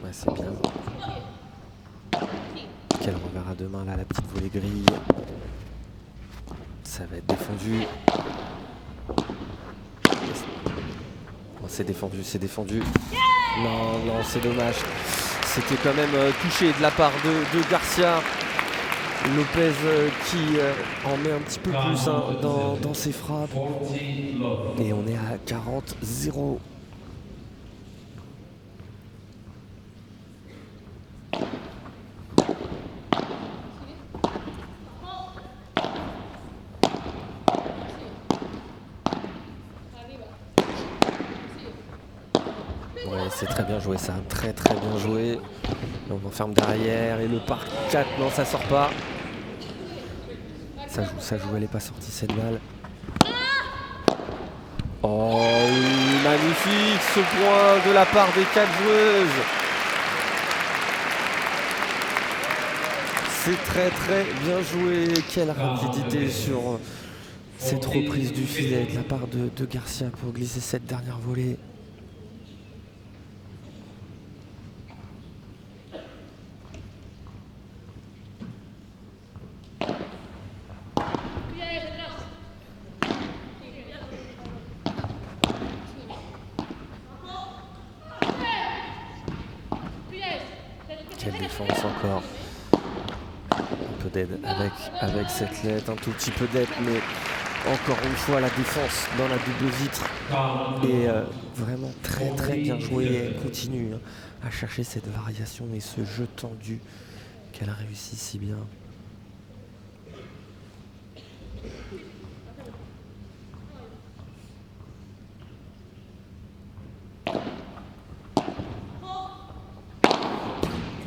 Ouais, c'est bien. Quel revers à deux mains là, la petite volée grille. Ça va être défendu. Oh, c'est défendu. Non, c'est dommage. C'était quand même touché de la part de Garcia. Lopez qui en met un petit peu plus dans ses frappes. Et on est à 40-0. Ouais, c'est très bien joué ça, très bien joué. On enferme derrière et le par 4, non ça sort pas. Ça joue, elle est pas sortie cette balle. Oh, Magnifique ce point de la part des 4 joueuses. C'est très très bien joué. Quelle rapidité sur cette reprise du filet de la part de Garcia pour glisser cette dernière volée. Quelle défense encore. Un peu d'aide avec cette lettre, un tout petit peu d'aide, mais encore une fois la défense dans la double vitre est vraiment très très bien jouée. Elle continue à chercher cette variation et ce jeu tendu qu'elle a réussi si bien.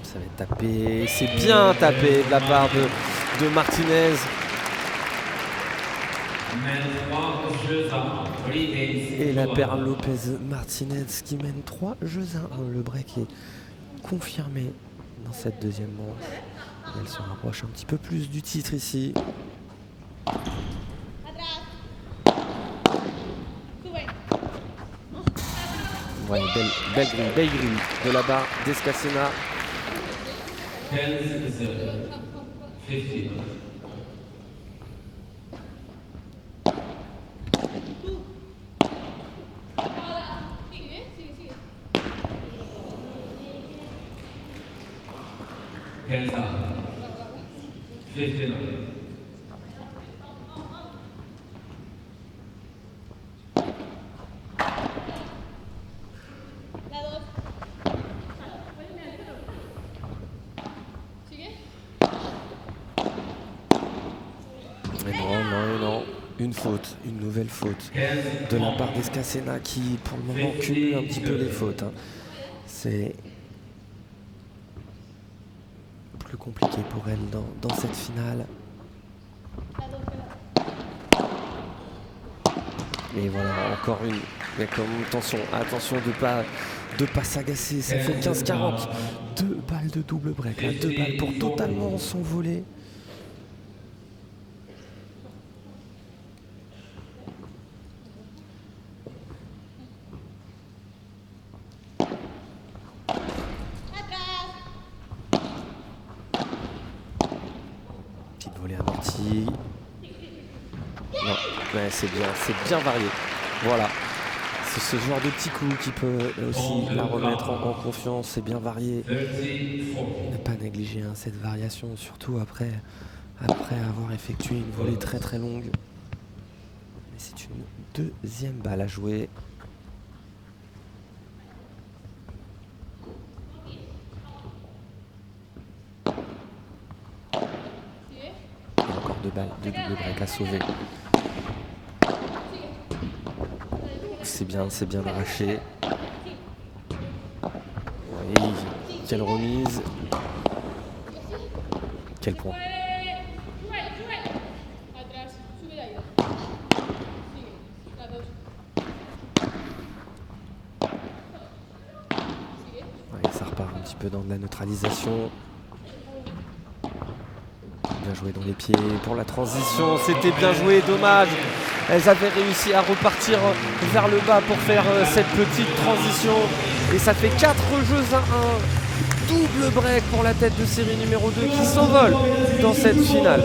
Ça va être tapé, c'est bien tapé de la part de Martinez. Et la paire Lopez-Martinez qui mène 3 jeux à 1. Le break est confirmé dans cette deuxième manche. Elle se rapproche un petit peu plus du titre ici. Ouais, belle grille de la barre d'Escacena. 50. Pensa. 59. Non. Une faute, une nouvelle faute de la part d'Escacena qui pour le moment cumule un petit peu les fautes. C'est plus compliqué pour elle dans cette finale. Et voilà, encore une. Mais comme attention de pas s'agacer. Ça fait 15-40. 2 balles de double break. Là, 2 balles pour totalement s'envoler. Petite volée amortie. Non, ouais, c'est bien varié. Voilà. C'est ce genre de petit coup qui peut aussi la remettre en confiance. C'est bien varié. Ne pas négliger cette variation, surtout après avoir effectué une volée très très longue. Mais c'est une deuxième balle à jouer. Et encore 2 balles de double break à sauver. C'est bien arraché. Oui, quelle remise. Quel point. Ouais, ça repart un petit peu dans de la neutralisation. Bien joué dans les pieds pour la transition. C'était bien joué, dommage. Elles avaient réussi à repartir vers le bas pour faire cette petite transition. Et ça fait 4 jeux à 1. Double break pour la tête de série numéro 2 qui s'envole dans cette finale.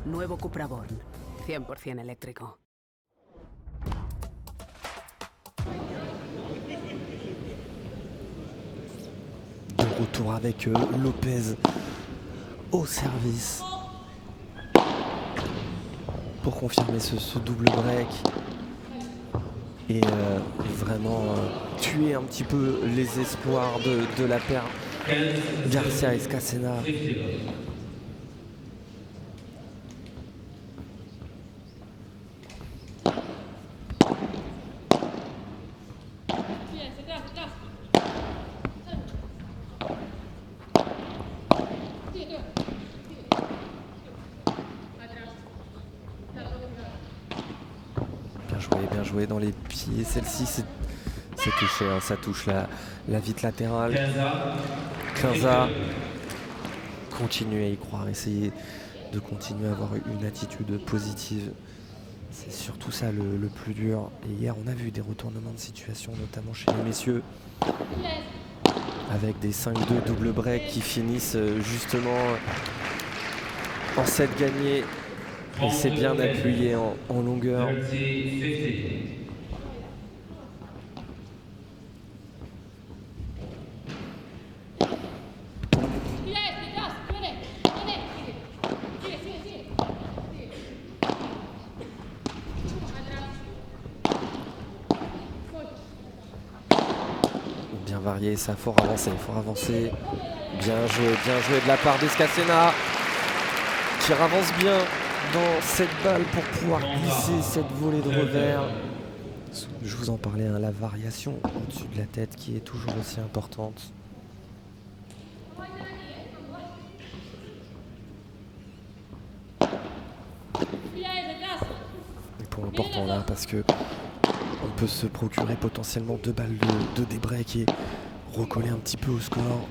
Nuevo Cupra Born. 100% eléctrico. De retour avec Lopez au service pour confirmer ce double break et vraiment tuer un petit peu les espoirs de la paire Garcia Escacena. Bien joué dans les pieds. Celle-ci, c'est touché, hein, ça touche la vitre latérale. Quinza continue à y croire, essayer de continuer à avoir une attitude positive. C'est surtout ça le plus dur. Et hier, on a vu des retournements de situation, notamment chez les messieurs, avec des 5-2 double break qui finissent justement en 7 gagnés. Et c'est bien appuyé en longueur. Bien varié, ça, fort avancé. Bien joué de la part d'Escacena, qui avance bien dans cette balle pour pouvoir glisser cette volée de revers. Je vous en parlais, hein, la variation au-dessus de la tête qui est toujours aussi importante. Et point important là parce que on peut se procurer potentiellement 2 balles de débreak et recoller un petit peu au score.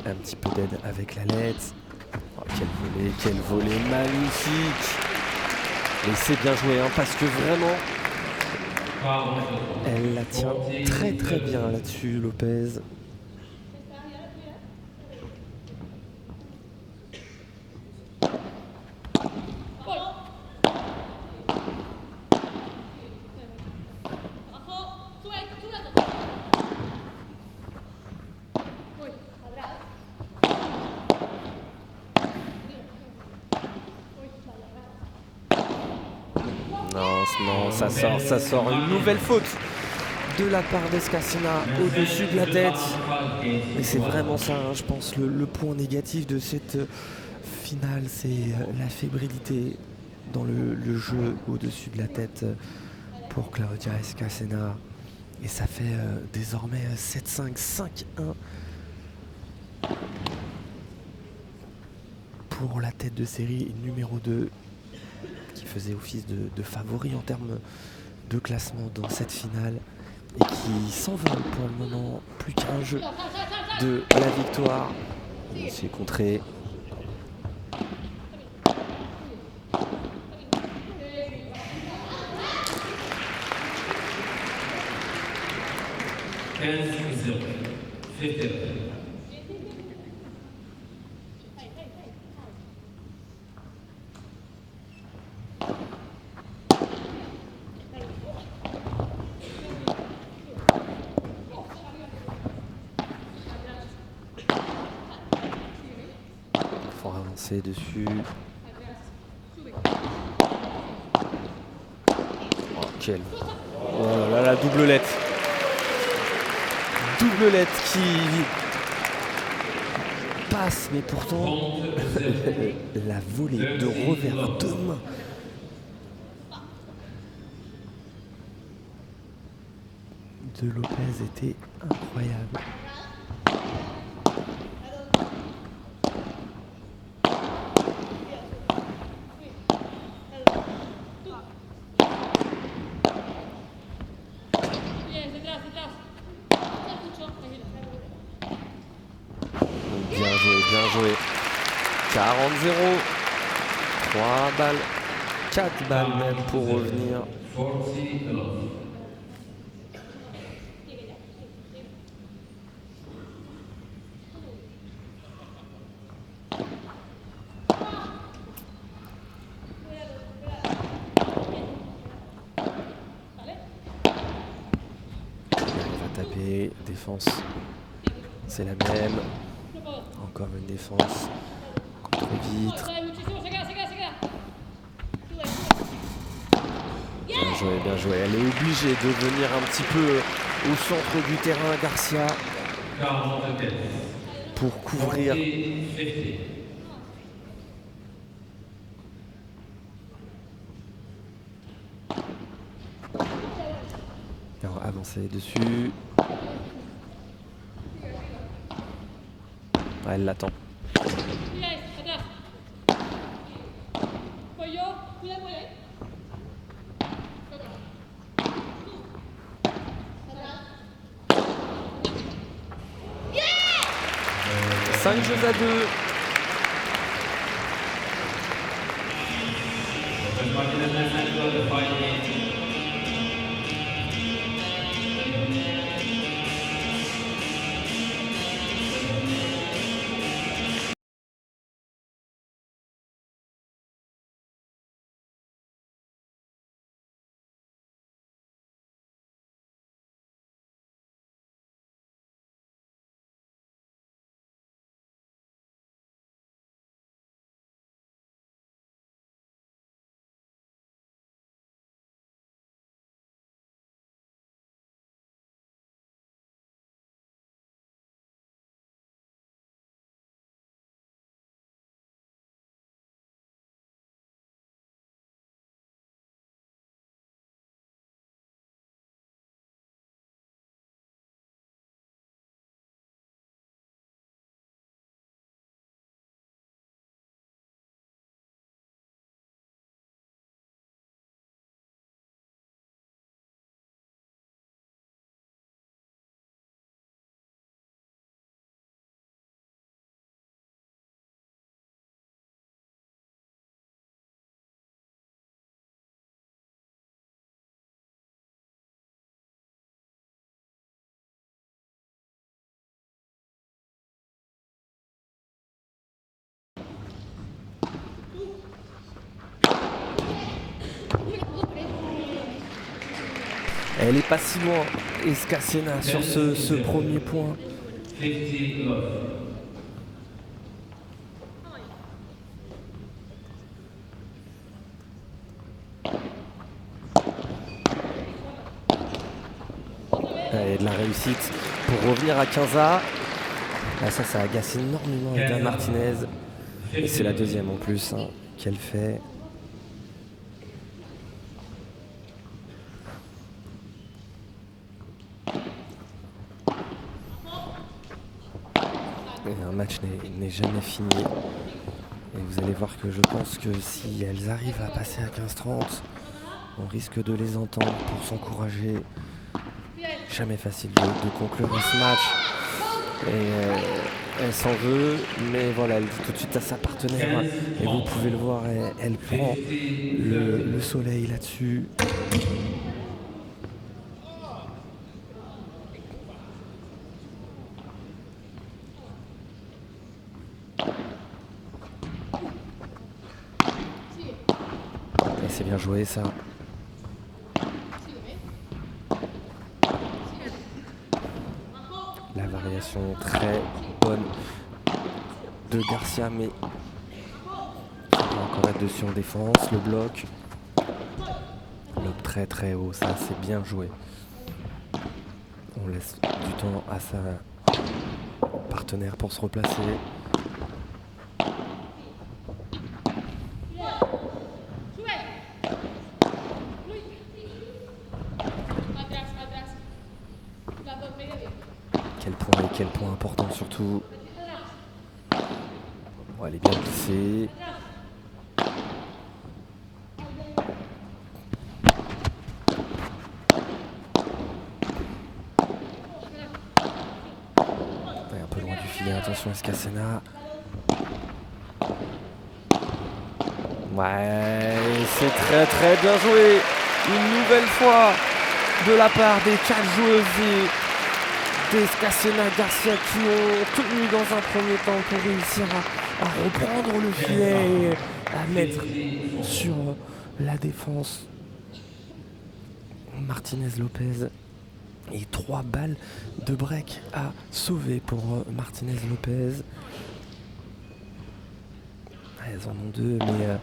Un petit peu d'aide avec la lettre. Oh, quel volet magnifique! Et c'est bien joué, hein, parce que vraiment, elle la tient très très bien là-dessus, Lopez. Non, ça sort une nouvelle faute de la part d'Escacena au-dessus de la tête. Et c'est vraiment ça, hein, je pense, le point négatif de cette finale, c'est la fébrilité dans le jeu au-dessus de la tête pour Claudia Escacena. Et ça fait désormais 7-5, 5-1 pour la tête de série numéro 2. Qui faisait office de favori en termes de classement dans cette finale et qui s'envole pour le moment, plus qu'un jeu de la victoire. C'est contré. Fort avancé dessus. Oh, quel... Oh là là, la doublelette. Doublelette qui passe, mais pourtant la volée de revers à 2 mains de Lopez était incroyable. Bien joué. 40-0. 3 balles. 4 balles même pour revenir. défense, c'est la même. Encore une défense contre vitre. Bien joué, bien joué. Elle est obligée de venir un petit peu au centre du terrain, Garcia, pour couvrir. Alors, avancer dessus. Ah, elle l'attend. « 5 jeux à 2. Elle est pas si loin, Escacena, sur ce premier point. Et de la réussite pour revenir à 15A. Là, ça agace énormément Aida Martinez. Et c'est la deuxième en plus qu'elle fait. Et un match n'est jamais fini. Et vous allez voir que je pense que si elles arrivent à passer à 15-30, on risque de les entendre pour s'encourager. Jamais facile de conclure ce match. Et elle s'en veut, mais voilà, elle dit tout de suite à sa partenaire. Et vous pouvez le voir, elle prend le soleil là-dessus. Et c'est bien joué ça. La variation très bonne de Garcia, mais on va encore être dessus en défense. Le bloc très très haut, ça c'est bien joué. On laisse du temps à sa partenaire pour se replacer. Quel point important surtout. Bon, elle est bien glissée. Un peu loin du filet, attention Escacena. Ouais, c'est très très bien joué. Une nouvelle fois de la part des 4 joueuses d'Escacena Garcia qui ont tenu dans un premier temps pour réussir à reprendre le filet et à mettre sur la défense Martinez Lopez. Et 3 balles de break à sauver pour Martinez Lopez. Elles en ont 2, mais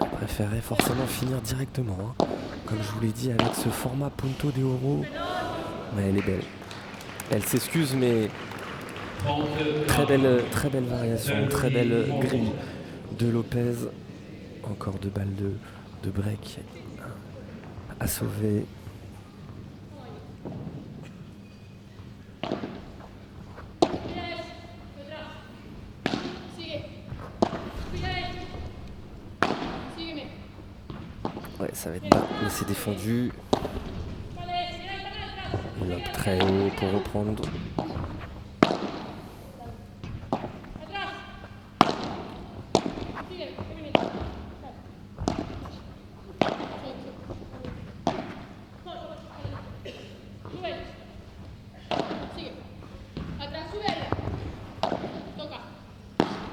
elles préféraient forcément finir directement. Hein. Comme je vous l'ai dit, avec ce format Punto de Oro. Mais elle est belle. Elle s'excuse, mais très belle variation, très belle grille de Lopez. Encore 2 balles de break à sauver. Ouais, ça va être bas, mais c'est défendu. Lob très haut pour reprendre.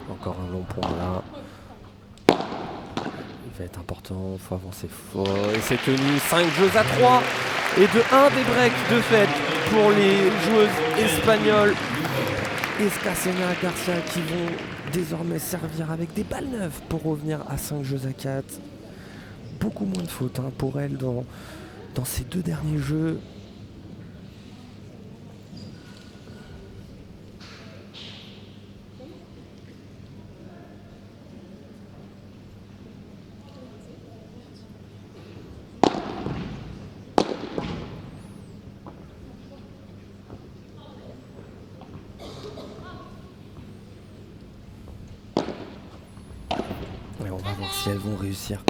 Encore un long point là. Il va être important, il faut avancer fort. Et c'est tenu 5 jeux à 3. Et de 1 des breaks de fait pour les joueuses espagnoles. Escacena, Garcia qui vont désormais servir avec des balles neuves pour revenir à 5 jeux à 4. Beaucoup moins de fautes hein, pour elles dans ces 2 derniers jeux. Et on va voir si elles vont réussir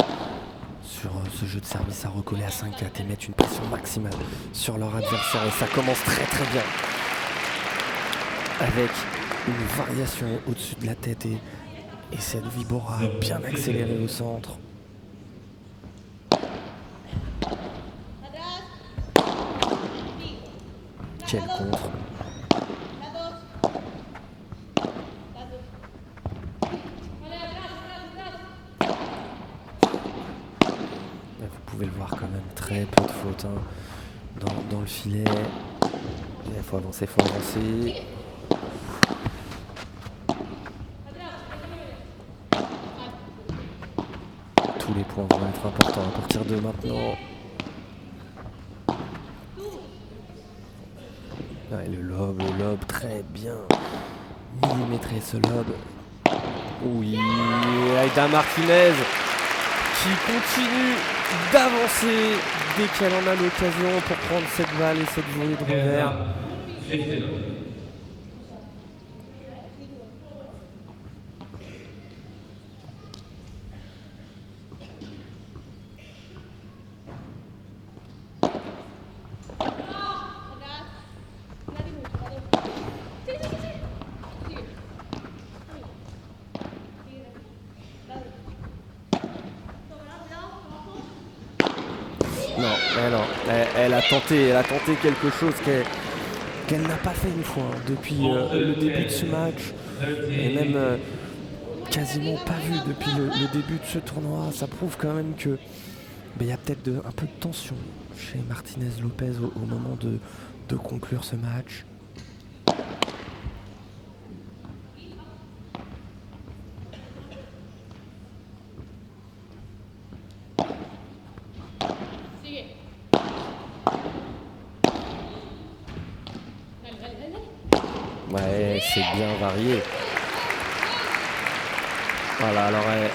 sur ce jeu de service à recoller à 5-4 et mettre une pression maximale sur leur adversaire. Et ça commence très très bien. Avec une variation au-dessus de la tête et cette Vibora bien accélérée au centre. Quel contre. Vous pouvez le voir quand même, très peu de fautes hein, dans le filet. Il faut avancer, Tous les points vont être importants à partir de maintenant. Ouais, le lob, très bien millimétré ce lob. Oui, Aida Martinez qui continue d'avancer dès qu'elle en a l'occasion pour prendre cette balle et cette volée de revers. Non, elle a tenté quelque chose qu'elle n'a pas fait une fois hein, depuis le début de ce match et même quasiment pas vu depuis le début de ce tournoi. Ça prouve quand même que il y a peut-être un peu de tension chez Martinez Lopez au moment de conclure ce match. Ouais, c'est bien varié. Voilà, alors elle...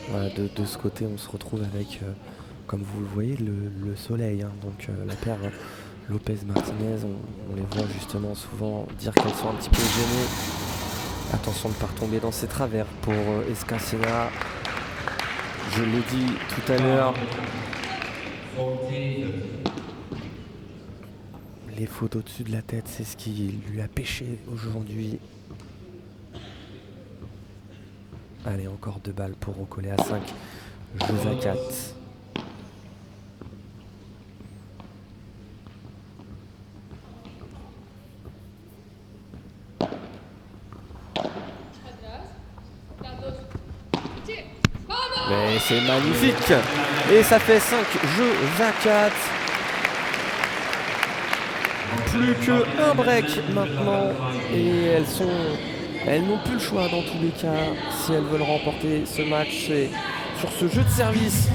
Voilà, de ce côté, on se retrouve avec, comme vous le voyez, le soleil. Hein. Donc la paire Lopez-Martinez, on les voit justement souvent dire qu'elles sont un petit peu gênées. Attention de ne pas retomber dans ses travers pour Escacena. Je l'ai dit tout à l'heure. Les fautes au-dessus de la tête, c'est ce qui lui a pêché aujourd'hui. Allez, encore 2 balles pour recoller à 5. Jeux à 4. C'est magnifique. Et ça fait 5 jeux à 4. Plus qu'un break maintenant. Et elles n'ont plus le choix dans tous les cas. Si elles veulent remporter ce match, c'est sur ce jeu de service.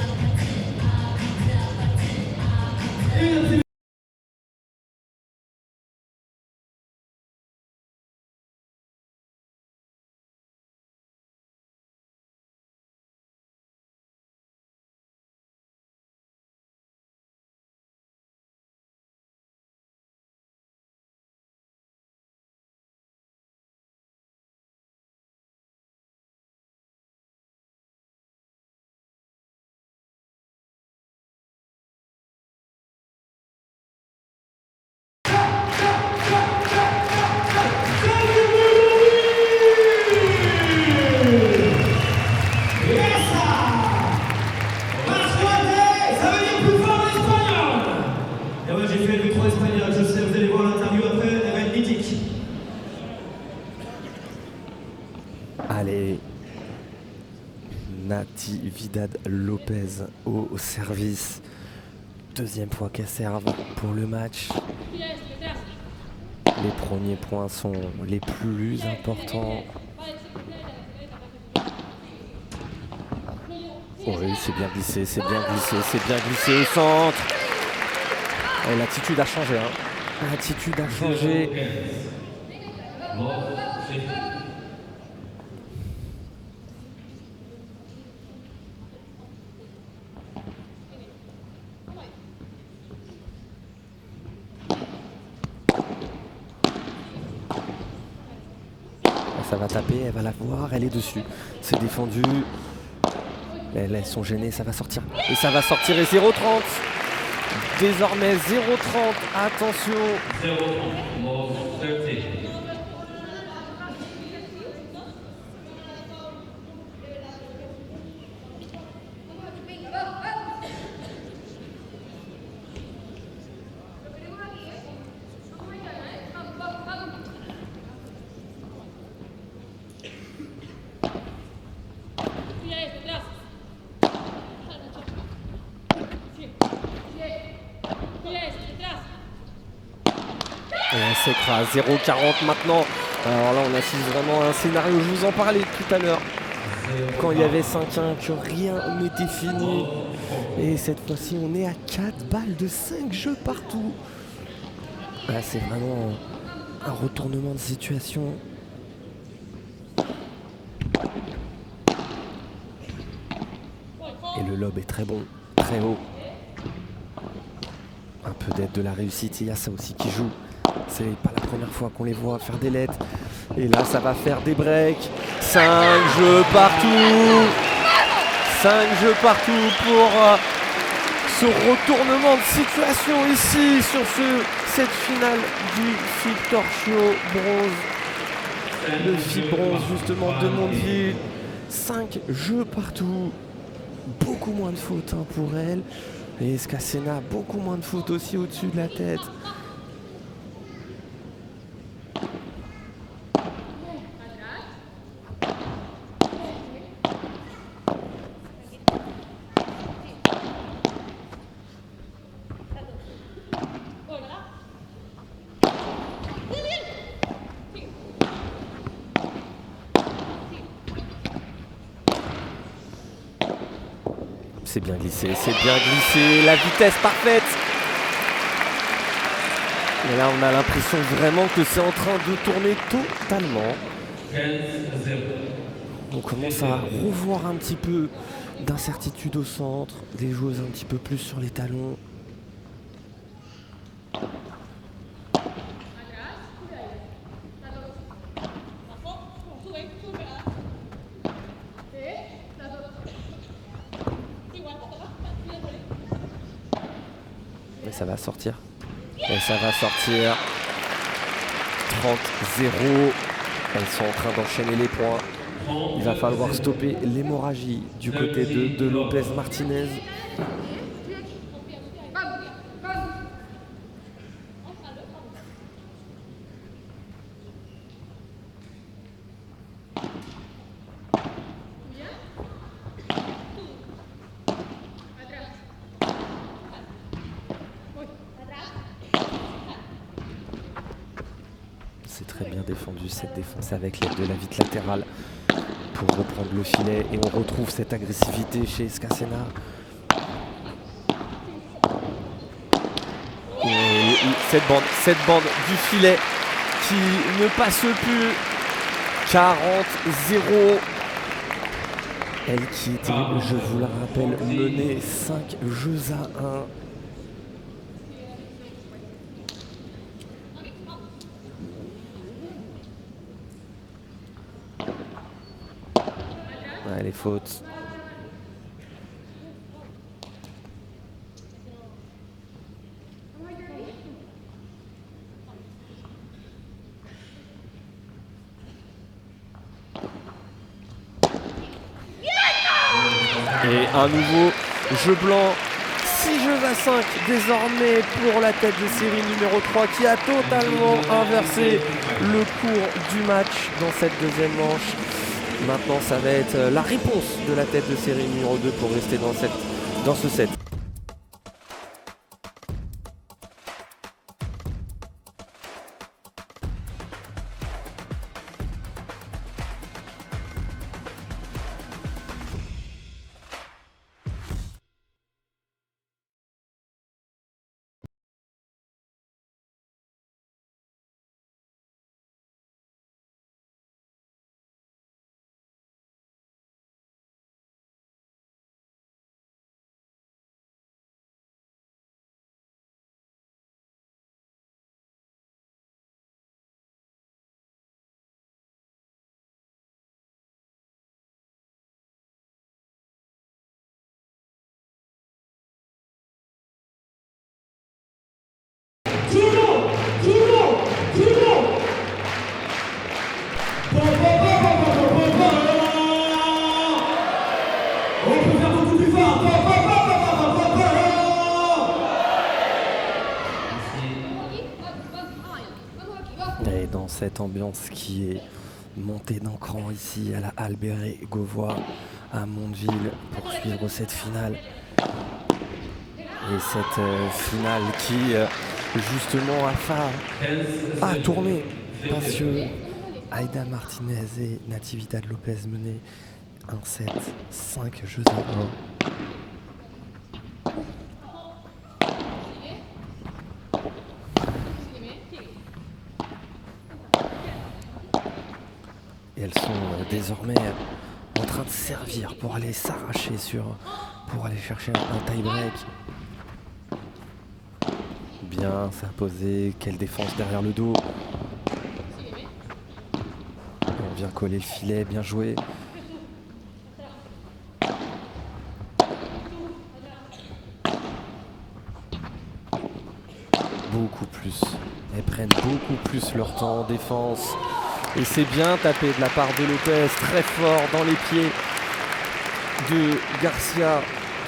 Allez, Natividad Lopez au service. Deuxième fois qu'elle serve pour le match. Les premiers points sont les plus importants. Oui, c'est bien glissé, c'est bien glissé, c'est bien glissé au centre. Et l'attitude a changé, hein. L'attitude a changé. Ça va taper, elle va la voir, elle est dessus. C'est défendu. Elles sont gênées, ça va sortir. Et ça va sortir et 0-30. Désormais 0-30. Attention. 0-30, more 30. Et elle s'écrase, 0-40 maintenant. Alors là, on assiste vraiment à un scénario, je vous en parlais tout à l'heure, quand il y avait 5-1, que rien n'était fini. Et cette fois-ci, on est à 4 balles de 5 jeux partout. Là, c'est vraiment un retournement de situation. Et le lob est très bon, très haut. Un peu d'aide de la réussite, il y a ça aussi qui joue. C'est pas la première fois qu'on les voit faire des lettres. Et là, ça va faire des breaks. 5 jeux partout. 5 jeux partout pour ce retournement de situation ici sur cette finale du FIB Torchio bronze. Le FIB bronze justement de Mondeville. 5 jeux partout. Beaucoup moins de fautes pour elle. Et Escacena, beaucoup moins de fautes aussi au-dessus de la tête. C'est bien glissé, c'est bien glissé, la vitesse parfaite. Et là, on a l'impression vraiment que c'est en train de tourner totalement. 15-0. On commence à revoir un petit peu d'incertitude au centre, des joueuses un petit peu plus sur les talons. Mais ça va sortir. Et ça va sortir. 30-0. Elles sont en train d'enchaîner les points. Il va falloir stopper l'hémorragie du côté de Lopez Martinez. très bien défendu cette défense avec l'aide de la vitre latérale pour reprendre le filet. Et on retrouve cette agressivité chez Skacena. Et cette bande du filet qui ne passe plus. 40-0. Elle qui était, je vous le rappelle, menée 5 jeux à 1. Ouais, les fautes. Et un nouveau jeu blanc, 6 jeux à 5 désormais pour la tête de série numéro 3 qui a totalement inversé le cours du match dans cette deuxième manche. Maintenant ça va être la réponse de la tête de série numéro 2 pour rester dans ce set. Et dans cette ambiance qui est montée d'un cran ici à la Albert Gauvois à Mondeville pour suivre cette finale. Et cette finale qui justement a tourné parce que Aida Martinez et Natividad Lopez menaient un set 5 jeux à 1. Et elles sont désormais en train de servir pour aller s'arracher pour aller chercher un tie-break. Bien, ça a posé. Quelle défense derrière le dos. On vient coller le filet, bien joué. Beaucoup plus. Elles prennent beaucoup plus leur temps en défense. Et c'est bien tapé de la part de Lopez, très fort dans les pieds de Garcia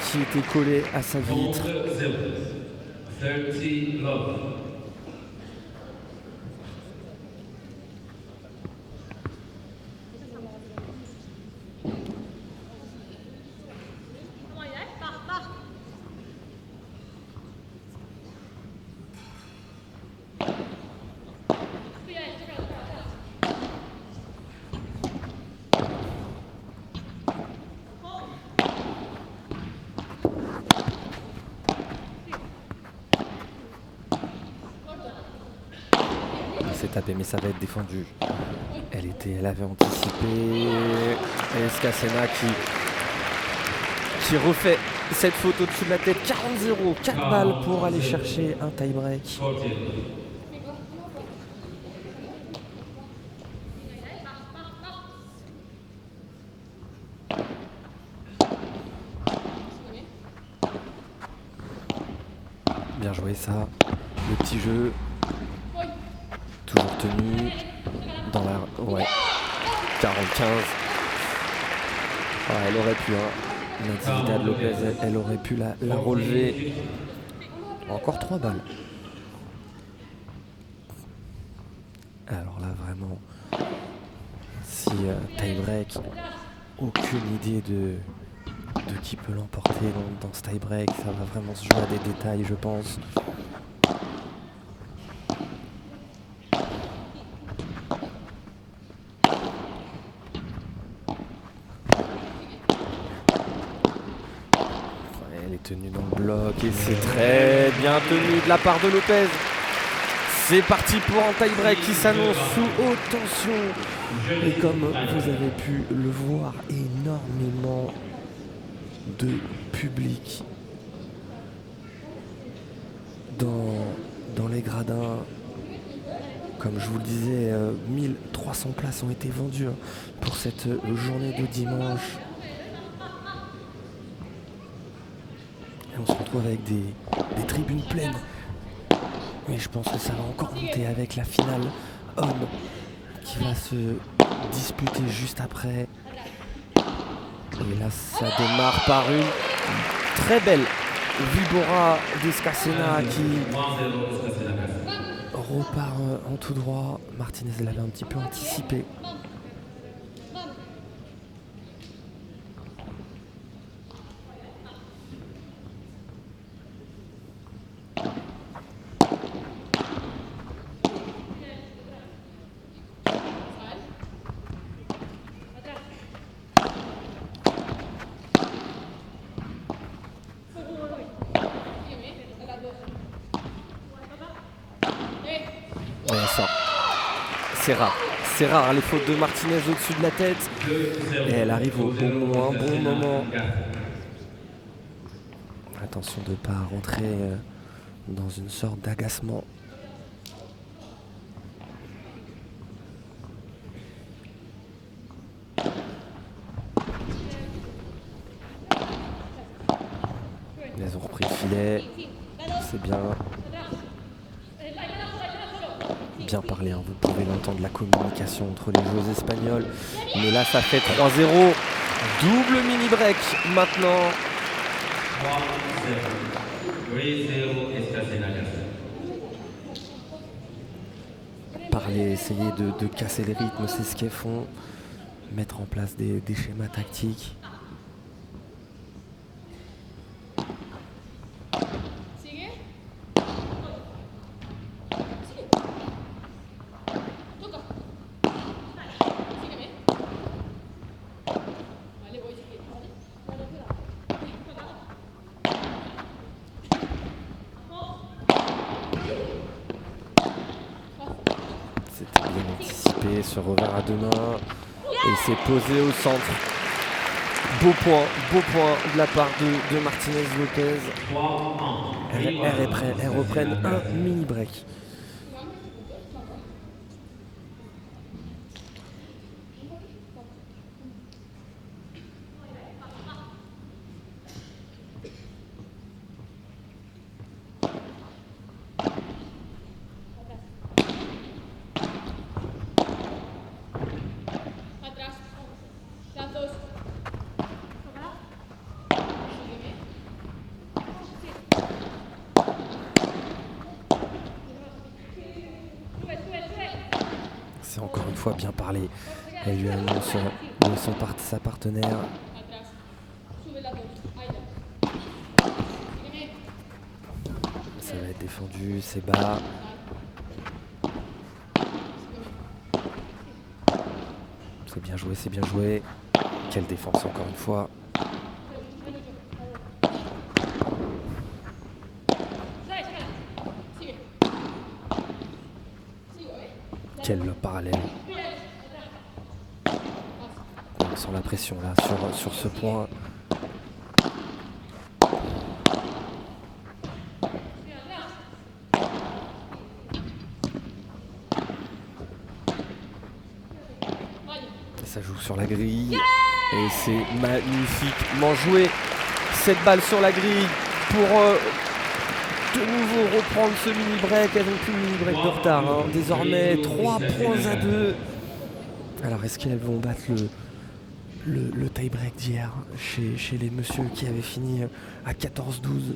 qui était collé à sa vitre. 30 love. C'est tapé mais ça va être défendu. Elle avait anticipé. Et Skacena qui refait cette faute au-dessus de la tête. 40-0, 4 balles pour aller chercher un tie-break. Bien joué ça. Le petit jeu. Toujours tenu dans la... Ouais, 45. Elle aurait pu, Natividad Lopez, elle aurait pu la relever. Encore 3 balles. Alors là, vraiment, si tie-break, aucune idée de qui peut l'emporter dans ce tie-break. Ça va vraiment se jouer à des détails, je pense. bloc et c'est très bien tenu de la part de Lopez. C'est parti pour un tie-break qui s'annonce sous haute tension. Et comme vous avez pu le voir, énormément de public dans les gradins. Comme je vous le disais, 1300 places ont été vendues pour cette journée de dimanche. Et on se retrouve avec des tribunes pleines. Mais je pense que ça va encore monter avec la finale homme qui va se disputer juste après. Et là, ça démarre par une très belle Vibora d'Escacena qui repart en tout droit. Martinez l'avait un petit peu anticipé. C'est rare les fautes de Martinez au-dessus de la tête. Et elle arrive au bon moment. Attention de ne pas rentrer dans une sorte d'agacement. Ils ont repris le filet. C'est bien. Bien parlé, vous pouvez l'entendre, la communication entre les joueurs espagnols. Mais là, ça fait 3-0. Double mini-break maintenant. Parler, essayer de casser les rythmes, c'est ce qu'elles font. Mettre en place des schémas tactiques. Ce revers à deux mains et c'est posé au centre. Beau point de la part de Martinez Lopez. Elles reprennent un mini break. C'est encore une fois bien parlé. Elle lui annonce sa partenaire. Ça va être défendu, c'est bas. C'est bien joué. Quelle défense encore une fois. Quel parallèle. On sent la pression là sur ce point. Ça joue sur la grille et c'est magnifiquement joué. Cette balle sur la grille pour de nouveau reprendre ce mini-break. Elles n'ont plus de mini-break de retard. Désormais 3 points à 2. Alors est-ce qu'elles vont battre le tie-break d'hier chez les messieurs qui avaient fini à 14-12?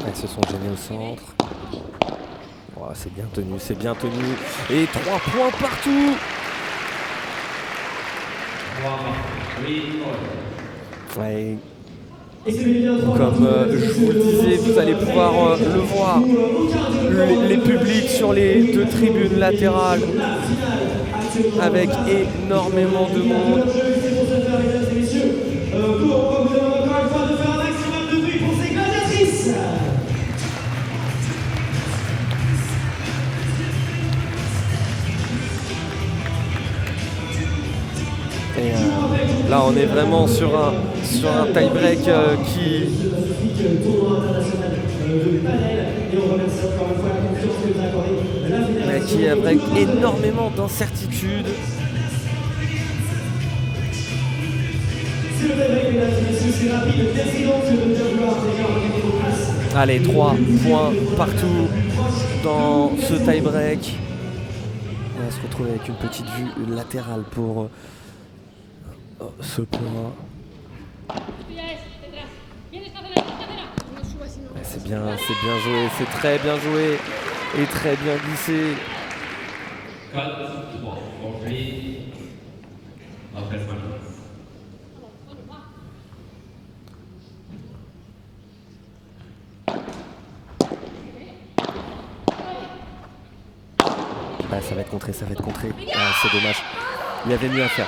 Elles se sont gênées au centre. Ouais, c'est bien tenu, c'est bien tenu. Et 3 points partout. Ouais. Comme je vous le disais, vous allez pouvoir le voir, les publics sur les 2 tribunes latérales, avec énormément de monde. Et là, on est vraiment sur un tie-break qui est avec énormément d'incertitudes. Allez, 3 points partout dans ce tie-break. On va se retrouver avec une petite vue latérale pour ce point. C'est bien joué, c'est très bien joué et très bien glissé. Ça va être contré, c'est dommage. Il y avait mieux à faire.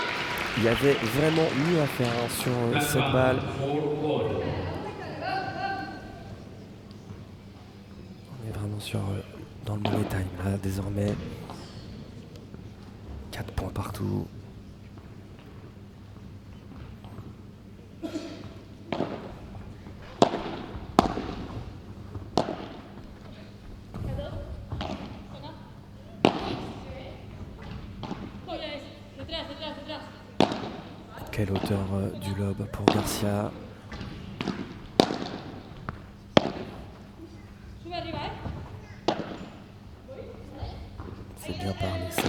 Il y avait vraiment mieux à faire sur cette balle. On est vraiment dans le money time là désormais. 4 points partout. Quelle hauteur du lob pour Garcia. C'est bien parlé ça.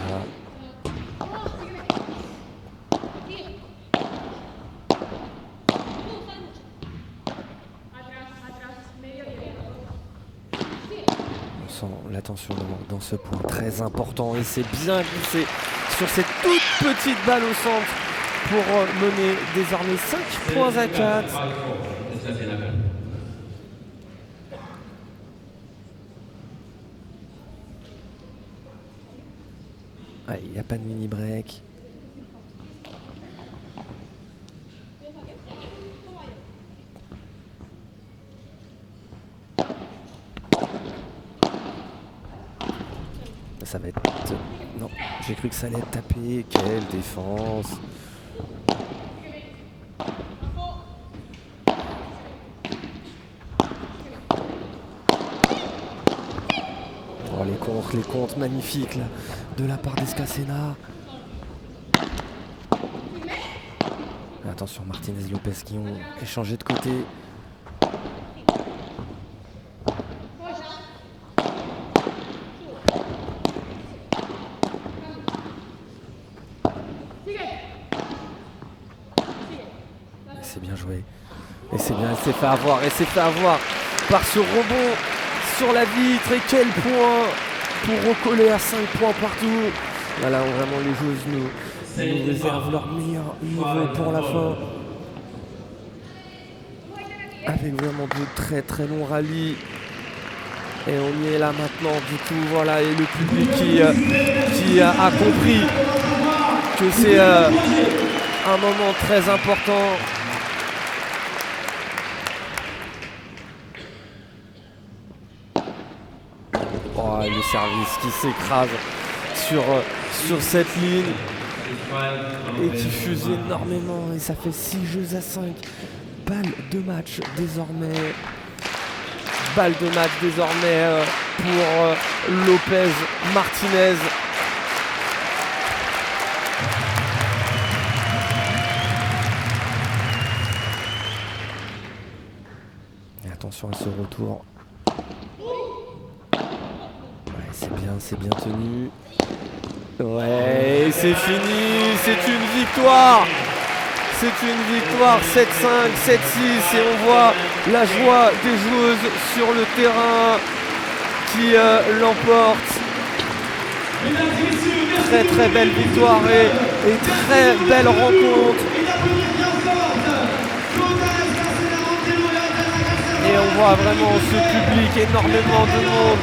On sent l'attention dans ce point très important et c'est bien glissé sur cette toute petite balle au centre. Pour mener désormais 5 points à 4. Il n'y a pas de mini break. Ça va être... Non, j'ai cru que ça allait être tapé. Quelle défense! Les comptes magnifiques là, de la part d'Escacena. Attention, Martinez Lopez qui ont échangé de côté. C'est bien joué. Et c'est bien, elle s'est fait avoir. Elle s'est fait avoir par ce rebond sur la vitre. Et quel point pour recoller à 5 points partout. Voilà, vraiment les joueuses nous réservent leur meilleur niveau pour la fin. Avec vraiment de très très longs rallyes. Et on y est là maintenant du coup, voilà, et le public qui a compris que c'est un moment très important. Oh, le service qui s'écrase sur cette ligne et qui fuse énormément, et ça fait 6 jeux à 5. Balle de match désormais. Balle de match désormais pour Lopez Martinez. Et attention à ce retour. Ouais, c'est bien tenu. Ouais, c'est fini, c'est une victoire. C'est une victoire 7-5, 7-6 et on voit la joie des joueuses sur le terrain qui l'emporte. Très très belle victoire et très belle rencontre. Et on voit vraiment ce public, énormément de monde.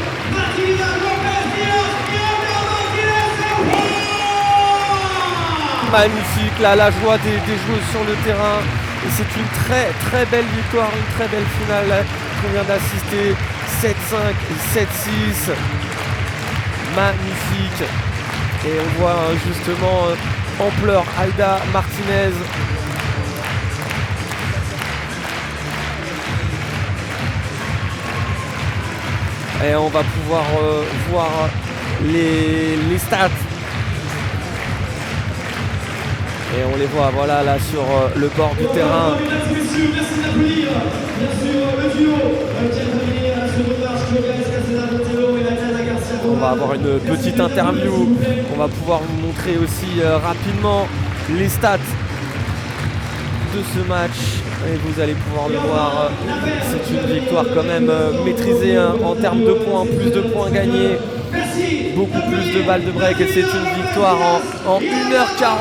Magnifique, là, la joie des joueuses sur le terrain. Et c'est une très très belle victoire, une très belle finale qu'on vient d'assister. 7-5 et 7-6. Magnifique. Et on voit justement en pleurs Aida Martinez. Et on va pouvoir voir les stats. Et on les voit, voilà, là sur le bord du terrain. On va avoir une petite interview. On va pouvoir vous montrer aussi rapidement les stats de ce match. Et vous allez pouvoir le voir. C'est une victoire quand même maîtrisée en termes de points. Plus de points gagnés. Beaucoup plus de balles de break. Et c'est une victoire en 1h40.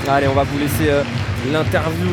Allez, on va vous laisser l'interview